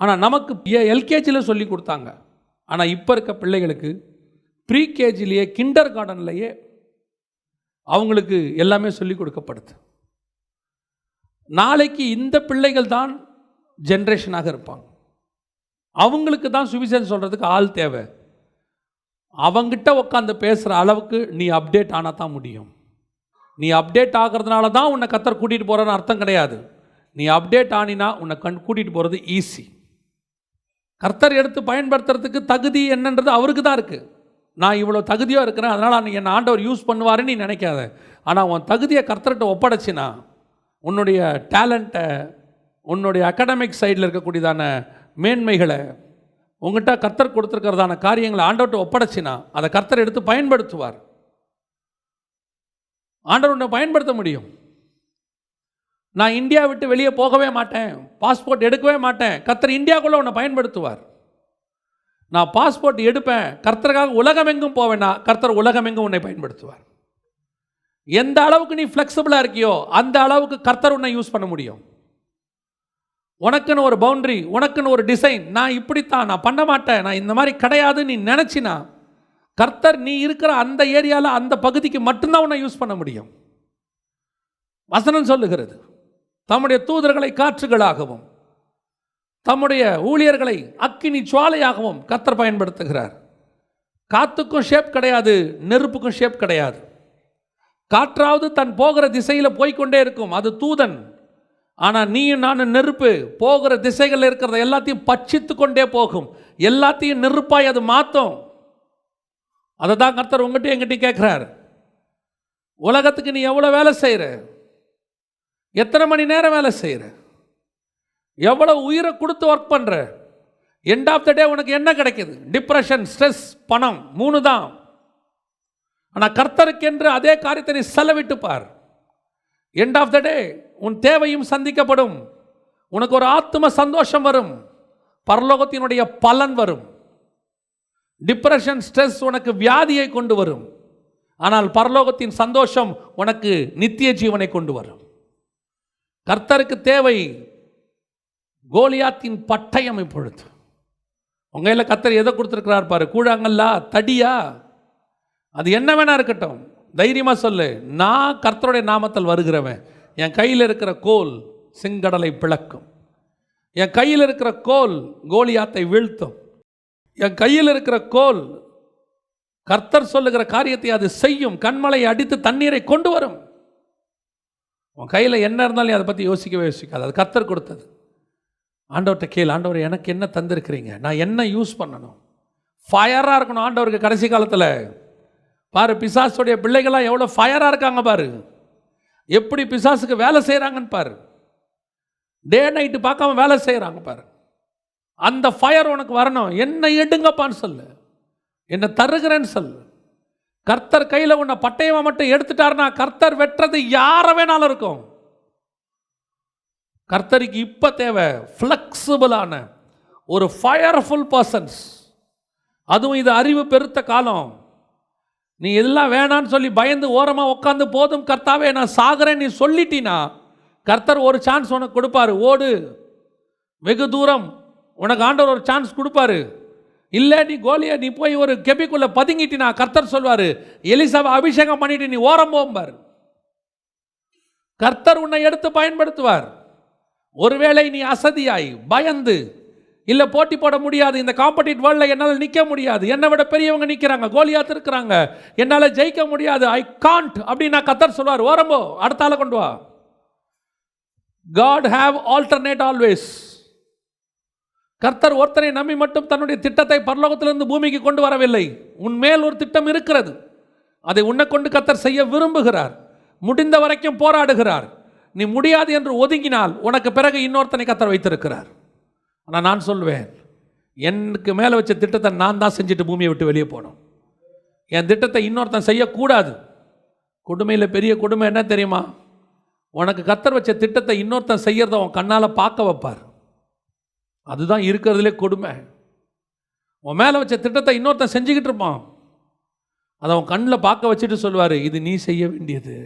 ஆனால் நமக்கு எல்கேஜியில் சொல்லி கொடுத்தாங்க. ஆனால் இப்போ இருக்க பிள்ளைகளுக்கு ப்ரீகேஜிலேயே, கிண்டர் கார்டன்லேயே அவங்களுக்கு எல்லாமே சொல்லிக் கொடுக்கப்படுது. நாளைக்கு இந்த பிள்ளைகள் தான் ஜென்ரேஷனாக இருப்பாங்க. அவங்களுக்கு தான் சுவிசேஷம் சொல்கிறதுக்கு ஆள் தேவை. அவங்கிட்ட உட்காந்து பேசுகிற அளவுக்கு நீ அப்டேட் ஆனால் தான் முடியும். நீ அப்டேட் ஆகிறதுனால தான் உன்னை கர்த்தர் கூட்டிகிட்டு போகிறன்னு அர்த்தம் கிடையாது. நீ அப்டேட் ஆனினா உன்னை கூட்டிகிட்டு போகிறது ஈஸி. கர்த்தர் எடுத்து பயன்படுத்துறதுக்கு தகுதி என்னன்றது அவருக்கு தான் இருக்குது. நான் இவ்வளோ தகுதியாக இருக்கிறேன், அதனால் என்னை ஆண்டவர் யூஸ் பண்ணுவாருன்னு நீ நினைக்காத. ஆனால் உன் தகுதியை கர்த்தர்கிட்ட ஒப்படைச்சினா, உன்னுடைய டேலண்ட்டை, உன்னுடைய அகாடமிக் சைடில் இருக்கக்கூடியதான மேன்மைகளை, உங்கள்கிட்ட கர்த்தர் கொடுத்துருக்கிறதான காரியங்களை ஆண்டவர்கிட்ட ஒப்படைச்சினா, அதை கர்த்தர் எடுத்து பயன்படுத்துவார். ஆண்டவர் உன்னை பயன்படுத்த முடியும். நான் இந்தியா விட்டு வெளியே போகவே மாட்டேன், பாஸ்போர்ட் எடுக்கவே மாட்டேன், கர்த்தர் இந்தியாவுக்குள்ளே உன்னை பயன்படுத்துவார். நான் பாஸ்போர்ட் எடுப்பேன், கர்த்தருக்காக உலகமெங்கும் போவேன்னா, கர்த்தர் உலகமெங்கும் உன்னை பயன்படுத்துவார். எந்த அளவுக்கு நீ ஃப்ளெக்சிபிளாக இருக்கியோ அந்த அளவுக்கு கர்த்தர் உன்னை யூஸ் பண்ண முடியும். உனக்குன்னு ஒரு பவுண்டரி, உனக்குன்னு ஒரு டிசைன், நான் இப்படித்தான், நான் பண்ண மாட்டேன், நான் இந்த மாதிரி கிடையாது நீ நினச்சினா, கர்த்தர் நீ இருக்கிற அந்த ஏரியாவில் அந்த பகுதிக்கு மட்டும்தான் உன்னை யூஸ் பண்ண முடியும். வசனம் சொல்லுகிறது. தம்முடைய தூதர்களை காற்றுகளாகவும் தம்முடைய ஊழியர்களை அக்கினி ஜுவாலையாகவும் கர்த்தர் பயன்படுத்துகிறார். காத்துக்கும் ஷேப் கிடையாது, நெருப்புக்கும் ஷேப் கிடையாது. காற்றாவது தன் போகிற திசையில் போய்கொண்டே இருக்கும், அது தூதன். ஆனால் நீயும் நானும் நெருப்பு, போகிற திசைகளில் இருக்கிறத எல்லாத்தையும் பட்சித்து கொண்டே போகும், எல்லாத்தையும் நெருப்பாய் அது மாற்றும். அதை தான் கர்த்தர் உங்கள்கிட்ட எங்கிட்டையும் கேட்குறார். உலகத்துக்கு நீ எவ்வளோ வேலை செய்கிற, எத்தனை மணி நேரம் வேலை செய்கிற, எவ்வளோ உயிரை கொடுத்து ஒர்க் பண்ணுற, எண்ட் ஆஃப் த டே உனக்கு என்ன கிடைக்குது? டிப்ரெஷன், ஸ்ட்ரெஸ், பணம், 3 தான். ஆனால் கர்த்தருக்கென்று அதே காரியத்தை நீ செலவிட்டு பார். எண்ட் ஆஃப் த டே உன் தேவையும் சந்திக்கப்படும், உனக்கு ஒரு ஆத்ம சந்தோஷம் வரும், பரலோகத்தினுடைய பலன் வரும். டிப்ரெஷன், ஸ்ட்ரெஸ் உனக்கு வியாதியை கொண்டு வரும், ஆனால் பரலோகத்தின் சந்தோஷம் உனக்கு நித்திய ஜீவனை கொண்டு வரும். கர்த்தருக்கு தேவை கோலியாத்தின் பட்டயம். இப்பொழுது உங்க கையில் கர்த்தர் எதை கொடுத்துருக்கிறார் பாரு. கூழாங்கல்லா, தடியா, அது என்ன வேணா இருக்கட்டும், தைரியமா சொல்லு, நான் கர்த்தருடைய நாமத்தில் வருகிறவன். என் கையில் இருக்கிற கோல் செங்கடலை பிளக்கும், என் கையில் இருக்கிற கோல் கோலியாத்தை வீழ்த்தும், என் கையில் இருக்கிற கோல் கர்த்தர் சொல்லுகிற காரியத்தை அது செய்யும், கண்மலை அடித்து தண்ணீரை கொண்டு வரும். உன் கையில் என்ன இருந்தாலும் அதை பற்றி யோசிக்கவே யோசிக்காது, அது கர்த்தர் கொடுத்தது. ஆண்டவர்கிட்ட கேள், ஆண்டவர் எனக்கு என்ன தந்திருக்கிறீங்க, நான் என்ன யூஸ் பண்ணணும்? ஃபயராக இருக்கணும் ஆண்டவருக்கு. கடைசி காலத்தில் பாரு, பிசாசுடைய பிள்ளைகளாம் எவ்வளோ ஃபயராக இருக்காங்க பாரு, எப்படி பிசாசுக்கு வேலை செய்கிறாங்கன்னு பாரு, டே நைட்டு பார்க்காம வேலை செய்கிறாங்க பாரு. அந்த ஃபயர் உனக்கு வரணும். என்ன எடுங்கப்பான்னு சொல்லு, என்ன தருகிறேன்னு சொல்லு. கர்த்தர் கையில் உன்னை பட்டயமாக மட்டும் எடுத்துட்டாருன்னா கர்த்தர் வெட்டுறது யாரை வேணாலும் இருக்கும். கர்த்தருக்கு இப்போ தேவை ஃப்ளெக்சிபிளான ஒரு ஃபயர்ஃபுல் பர்சன்ஸ். அதுவும் இது அறிவு பெருத்த காலம். நீ இதெல்லாம் வேணான்னு சொல்லி பயந்து ஓரமாக உட்காந்து போதும் கர்த்தாவே நான் சாகிறேன் நீ சொல்லிட்டீன்னா கர்த்தர் ஒரு சான்ஸ் உனக்கு கொடுப்பாரு. ஓடு, வெகு தூரம் உனக்கு ஆண்டவர் ஒரு சான்ஸ் கொடுப்பாரு. இல்லை நீ கோலியா நீ போய் ஒரு கெபிக்குள்ளே பதுங்கிட்டினா கர்த்தர் சொல்வார், எலிசாவை அபிஷேகம் பண்ணிட்டு நீ ஓரம் போம்பார். கர்த்தர் உன்னை எடுத்து பயன்படுத்துவார். ஒருவேளை நீ அசதியாய் பயந்து, இல்லை போட்டி போட முடியாது, இந்த காம்படிட்டிவ் வேர்ல்டில் என்னால் நிற்க முடியாது, என்னை விட பெரியவங்க நிற்கிறாங்க, கோலியாத் இருக்கிறாங்க, என்னால் ஜெயிக்க முடியாது, ஐ காண்ட் அப்படின்னா கர்த்தர் சொல்வார், ஓரம்போ அடுத்த ஆளை கொண்டு வா. God have alternate always. கர்த்தர் ஒருத்தரை நம்பி மட்டும் தன்னுடைய திட்டத்தை பரலோகத்திலிருந்து பூமிக்கு கொண்டு வரவில்லை. உன்மேல் ஒரு திட்டம் இருக்கிறது, அதை உன்னை கொண்டு கர்த்தர் செய்ய விரும்புகிறார். முடிந்த வரைக்கும் போராடுகிறார். நீ முடியாது என்று ஒதுங்கினால் உனக்கு பிறகு இன்னொருத்தனை கர்த்தர் வைத்திருக்கிறார். ஆனால் நான் சொல்வேன், எனக்கு மேலே வச்ச திட்டத்தை நான் தான் செஞ்சுட்டு பூமியை விட்டு வெளியே போகணும். என் திட்டத்தை இன்னொருத்தன் செய்யக்கூடாது. கொடுமையில் பெரிய கொடுமை என்ன தெரியுமா? உனக்கு கர்த்தர் வச்ச திட்டத்தை இன்னொருத்தன் செய்யறத உன் கண்ணால் பார்க்க வைப்பார். அதுதான் இருக்கிறதுலே கொடுமை. உன் மேலே வச்ச திட்டத்தை இன்னொருத்தன் செஞ்சுக்கிட்டு இருப்பான், அதை அவன் கண்ணில் பார்க்க வச்சுட்டு சொல்லுவார், இது நீ செய்ய வேண்டியது,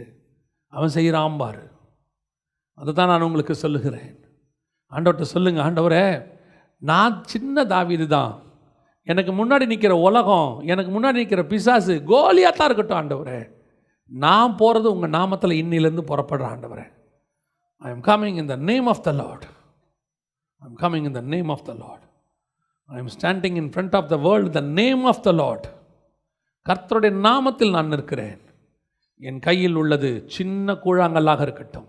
அவன் செய்கிறான் பாரு. அதை தான் நான் உங்களுக்கு சொல்லுகிறேன். ஆண்டவர்கிட்ட சொல்லுங்க, ஆண்டவரே நான் சின்ன தாவீது தான், எனக்கு முன்னாடி நிற்கிற உலகம், எனக்கு முன்னாடி நிற்கிற பிசாசு கோலியாத்தான் இருக்கட்டும் ஆண்டவரே, நான் போகிறது உங்கள் நாமத்தில் இன்னிலேருந்து புறப்படுற ஆண்டவரே. I am coming in the name of the Lord. I am coming in the name of the Lord. I am standing in front of the world, the name of the Lord. கர்த்தருடைய நாமத்தில் நான் நிற்கிறேன். என் கையில் உள்ளது சின்ன கூழாங்கல்லாக இருக்கட்டும்,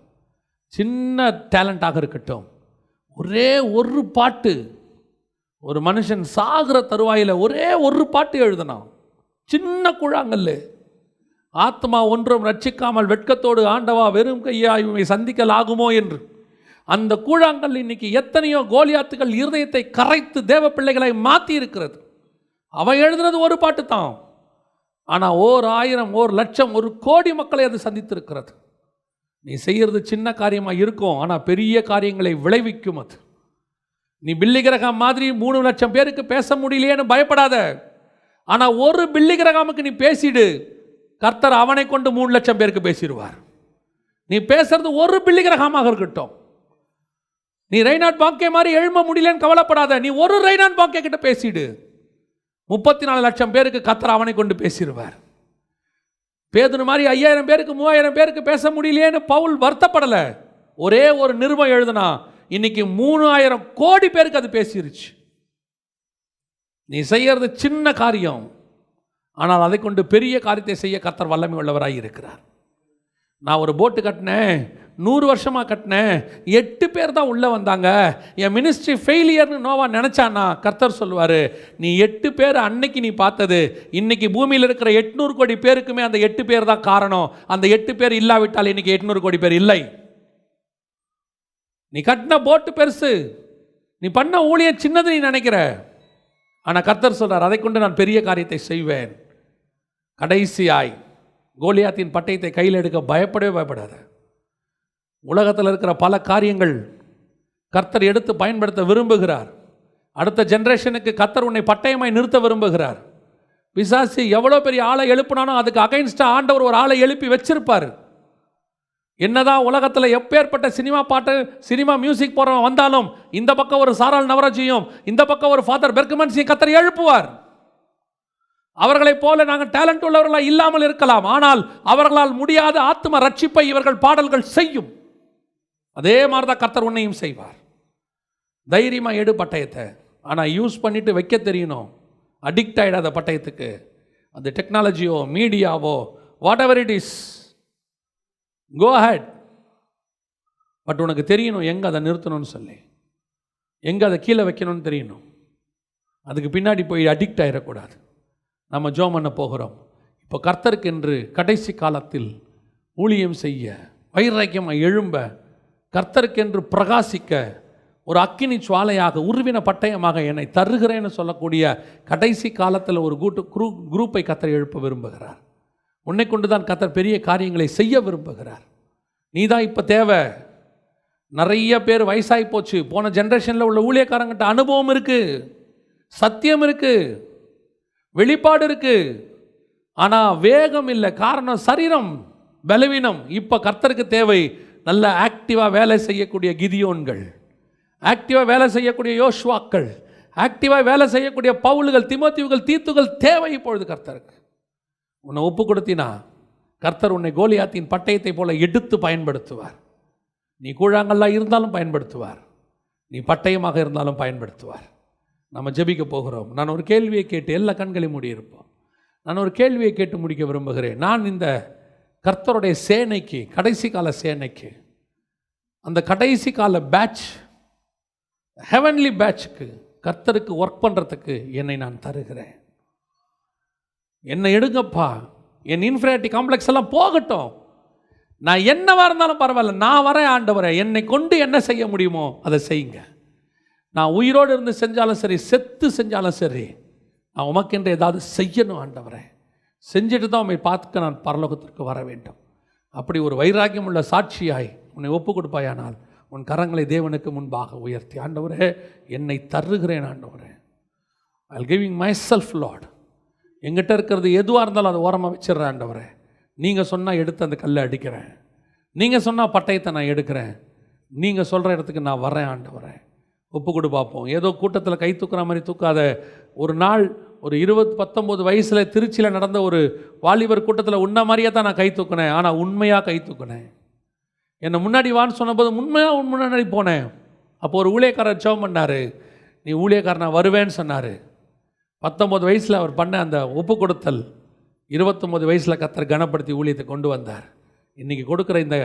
சின்ன டேலண்டாக இருக்கட்டும், ஒரே ஒரு பாட்டு, ஒரு மனுஷன் சாகிற தருவாயில் ஒரே ஒரு பாட்டு எழுதினான், சின்ன கூழாங்கல். ஆத்மா ஒன்றும் ரட்சிக்காமல் வெட்கத்தோடு ஆண்டவா வெறும் கையாய் இவனை சந்திக்கலாகுமோ என்று அந்த கூழாங்கல் இன்னைக்கு எத்தனையோ கோலியாத்துகள் இருதயத்தை கரைத்து தேவ பிள்ளைகளை மாற்றி இருக்கிறது. அவன் எழுதுனது ஒரு பாட்டு தான், ஆனால் 1000, 1,00,000, 1,00,00,000 மக்களை அது சந்தித்திருக்கிறது. நீ செய்கிறது சின்ன காரியமாக இருக்கும், ஆனால் பெரிய காரியங்களை விளைவிக்கும். அது நீ பில்லி கிரகம் மாதிரி 3,00,000 பேருக்கு பேச முடியலையேன்னு பயப்படாத. ஆனால் ஒரு பில்லி கிரகாமுக்கு நீ பேசிடு, கர்த்தர் அவனை கொண்டு 3,00,000 பேருக்கு பேசிடுவார். நீ பேசுறது ஒரு பில்லி கிரகமாக இருக்கட்டும். நீ ரெய்னாட் பாங்கே மாதிரி எழும்ப முடியலன்னு கவலைப்படாத, நீ ஒரு ரெய்னாட் பாங்கே கிட்ட பேசிடு, 34,00,000 பேருக்கு கர்த்தர் அவனை கொண்டு பேசிடுவார். பேதுரு மாதிரி 5,000 பேருக்கு 3,000 பேருக்கு பேச முடியலையேன்னு பவுல் வருத்தப்படலை. ஒரே ஒரு நிருபம் எழுதுனா இன்னைக்கு 3000 கோடி பேருக்கு அது பேசிருச்சு. நீ செய்யறது சின்ன காரியம், ஆனால் அதை கொண்டு பெரிய காரியத்தை செய்ய கர்த்தர் வல்லமை உள்ளவராய் இருக்கிறார். நான் ஒரு போட்டு கட்டினேன், 100 வருஷமாக கட்டினேன், 8 பேர் தான் உள்ளே வந்தாங்க, என் மினிஸ்ட்ரி ஃபெயிலியர்னு நோவா நினச்சானா, கர்த்தர் சொல்லுவார், நீ 8 பேர் அன்னைக்கு நீ பார்த்தது, இன்னைக்கு பூமியில் இருக்கிற 800 கோடி பேருக்குமே அந்த 8 பேர் தான் காரணம். அந்த 8 பேர் இல்லாவிட்டால் இன்னைக்கு 800 கோடி பேர் இல்லை. நீ கட்டின போட்டு பெருசு, நீ பண்ண ஊழியம் சின்னது நீ நினைக்கிற. ஆனால் கர்த்தர் சொல்றார், அதை கொண்டு நான் பெரிய காரியத்தை செய்வேன். கடைசியாய் கோலியாத்தின் பட்டயத்தை கையில் எடுக்க பயப்படவே பயப்படாத. உலகத்தில் இருக்கிற பல காரியங்கள் கர்த்தர் எடுத்து பயன்படுத்த விரும்புகிறார். அடுத்த ஜெனரேஷனுக்கு கர்த்தர் உன்னை பட்டயமாய் நிறுத்த விரும்புகிறார். பிசாசு எவ்வளோ பெரிய ஆளை எழுப்பினாலும் அதுக்கு அகைன்ஸ்டாக ஆண்டவர் ஒரு ஆளை எழுப்பி வச்சிருப்பார். என்னதான் உலகத்தில் எப்பேற்பட்ட சினிமா பாட்டு, சினிமா மியூசிக் போகிறவன் வந்தாலும் இந்த பக்கம் ஒரு சாரால் நவராஜியும் இந்த பக்கம் ஒரு ஃபாதர் பெர்க்மன்ஸையும் கர்த்தர் எழுப்புவார். அவர்களைப் போல நாங்கள் டேலண்ட் உள்ளவர்களாக இல்லாமல் இருக்கலாம், ஆனால் அவர்களால் முடியாத ஆத்ம ரட்சிப்பை இவர்கள் பாடல்கள் செய்யும். அதே மாதிரி தான் கர்த்தர் உன்னையும் செய்வார். தைரியமாக எடு பட்டயத்தை, ஆனால் யூஸ் பண்ணிட்டு வைக்க தெரியணும். அடிக்ட் ஆகிடாத பட்டயத்துக்கு. அந்த டெக்னாலஜியோ மீடியாவோ whatever it is, go ahead. But உனக்கு தெரியணும் எங்கே அதை நிறுத்தணும்னு சொல்லி, எங்கே அதை கீழே வைக்கணும்னு தெரியணும். அதுக்கு பின்னாடி போய் அடிக்ட் ஆகிடக்கூடாது. நம்ம ஜெபம் பண்ண போகிறோம். இப்போ கர்த்தருக்கென்று கடைசி காலத்தில் ஊழியம் செய்ய, வைராக்கியமாக எழும்ப, கர்த்தருக்கென்று பிரகாசிக்க, ஒரு அக்கினி சுவாலையாக உருவின பட்டயமாக என்னை தருகிறேன்னு சொல்லக்கூடிய கடைசி காலத்தில் ஒரு குரூப்பை கர்த்தர் எழுப்ப விரும்புகிறார். உன்னை கொண்டு தான் கர்த்தர் பெரிய காரியங்களை செய்ய விரும்புகிறார். நீ தான் இப்போ தேவை. நிறைய பேர் வயசாகி போச்சு. போன ஜென்ரேஷனில் உள்ள ஊழியக்காரங்கிட்ட அனுபவம் இருக்குது, சத்தியம் இருக்குது, வெளிப்பாடு இருக்குது, ஆனால் வேகம் இல்லை. காரணம் சரீரம் பலவீனம். இப்போ கர்த்தருக்கு தேவை நல்ல ஆக்டிவாக வேலை செய்யக்கூடிய கிதியோன்கள், ஆக்டிவாக வேலை செய்யக்கூடிய யோசுவாக்கள், ஆக்டிவாக வேலை செய்யக்கூடிய பவுல்கள், தீமோத்தேயுகள், தீத்துகள் தேவை இப்பொழுது கர்த்தருக்கு. உன்னை ஒப்பு கொடுத்தினா கர்த்தர் உன்னை கோலியாத்தின் பட்டயத்தை போல எடுத்து பயன்படுத்துவார். நீ கூழாங்கல்லாம் இருந்தாலும் பயன்படுத்துவார், நீ பட்டயமாக இருந்தாலும் பயன்படுத்துவார். நம்ம ஜெபிக்க போகிறோம். நான் ஒரு கேள்வியை கேட்டு எல்லா கண்களையும் மூடியிருப்போம். நான் ஒரு கேள்வியை கேட்டு முடிக்க விரும்புகிறேன். நான் இந்த கர்த்தருடைய சேனைக்கு, கடைசி கால சேனைக்கு, அந்த கடைசி கால பேட்ச், ஹெவன்லி பேட்சுக்கு, கர்த்தருக்கு ஒர்க் பண்ணுறதுக்கு என்னை நான் தருகிறேன். என்னை எடுங்கப்பா. என் இன்ஃபீரியாரிட்டி காம்ப்ளெக்ஸ் எல்லாம் போகட்டும். நான் என்னவா இருந்தாலும் பரவாயில்ல, நான் வரேன் ஆண்டவரே. என்னை கொண்டு என்ன செய்ய முடியுமோ அதை செய்யுங்க. நான் உயிரோடு இருந்து செஞ்சாலும் சரி, செத்து செஞ்சாலும் சரி, நான் உமக்கென்று ஏதாவது செய்யணும் ஆண்டவரே. செஞ்சுட்டு தான் உண்மை பார்த்துக்க நான் பரலோகத்திற்கு வர வேண்டும். அப்படி ஒரு வைராக்கியம் உள்ள சாட்சியாய் உன்னை ஒப்பு கொடுப்பாயானால் உன் கரங்களை தேவனுக்கு முன்பாக உயர்த்தி, ஆண்டவரே என்னை தருகிறேன் ஆண்டவரே, I will giving my self Lord. எங்கிட்ட இருக்கிறது எதுவாக இருந்தாலும் அதை ஓரமாக வச்சிடுறேன் ஆண்டவரே. நீங்கள் சொன்னால் எடுத்து அந்த கல்லை அடிக்கிறேன், நீங்கள் சொன்னால் பட்டயத்தை நான் எடுக்கிறேன், நீங்கள் சொல்கிற இடத்துக்கு நான் வரேன் ஆண்டவரே. ஒப்பு கொடு பார்ப்போம். ஏதோ கூட்டத்தில் கை தூக்குற மாதிரி தூக்காத. ஒரு நாள் ஒரு 19 வயசில் திருச்சியில் நடந்த ஒரு வாலிபர் கூட்டத்தில் உன்ன மாதிரியே தான் நான் கை தூக்கினேன். ஆனால் உண்மையாக கை தூக்கினேன். என்னை முன்னாடி வான்னு சொன்னபோது உண்மையாக முன்னாடி போனேன். அப்போ ஒரு ஊழியக்காரர் ஜெபம் பண்ணார், நீ ஊழியக்காரனா வருவேன்னு சொன்னார். 19 வயசில் அவர் பண்ண அந்த ஒப்பு கொடுத்தல் 29 வயசில் கர்த்தர் கனப்படுத்தி ஊழியத்தை கொண்டு வந்தார். இன்றைக்கி கொடுக்குற இந்த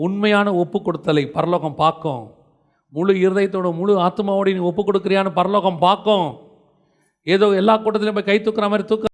உண்மையான ஒப்பு கொடுத்தலை பரலோகம் பார்க்கும். முழு இருதயத்தோட முழு ஆத்மாவோடு நீ ஒப்பு கொடுக்குறியான்னு பரலோகம் பார்க்கும். ஏதோ எல்லா கூட்டத்திலையும் போய் கை தூக்குற மாதிரி தூக்க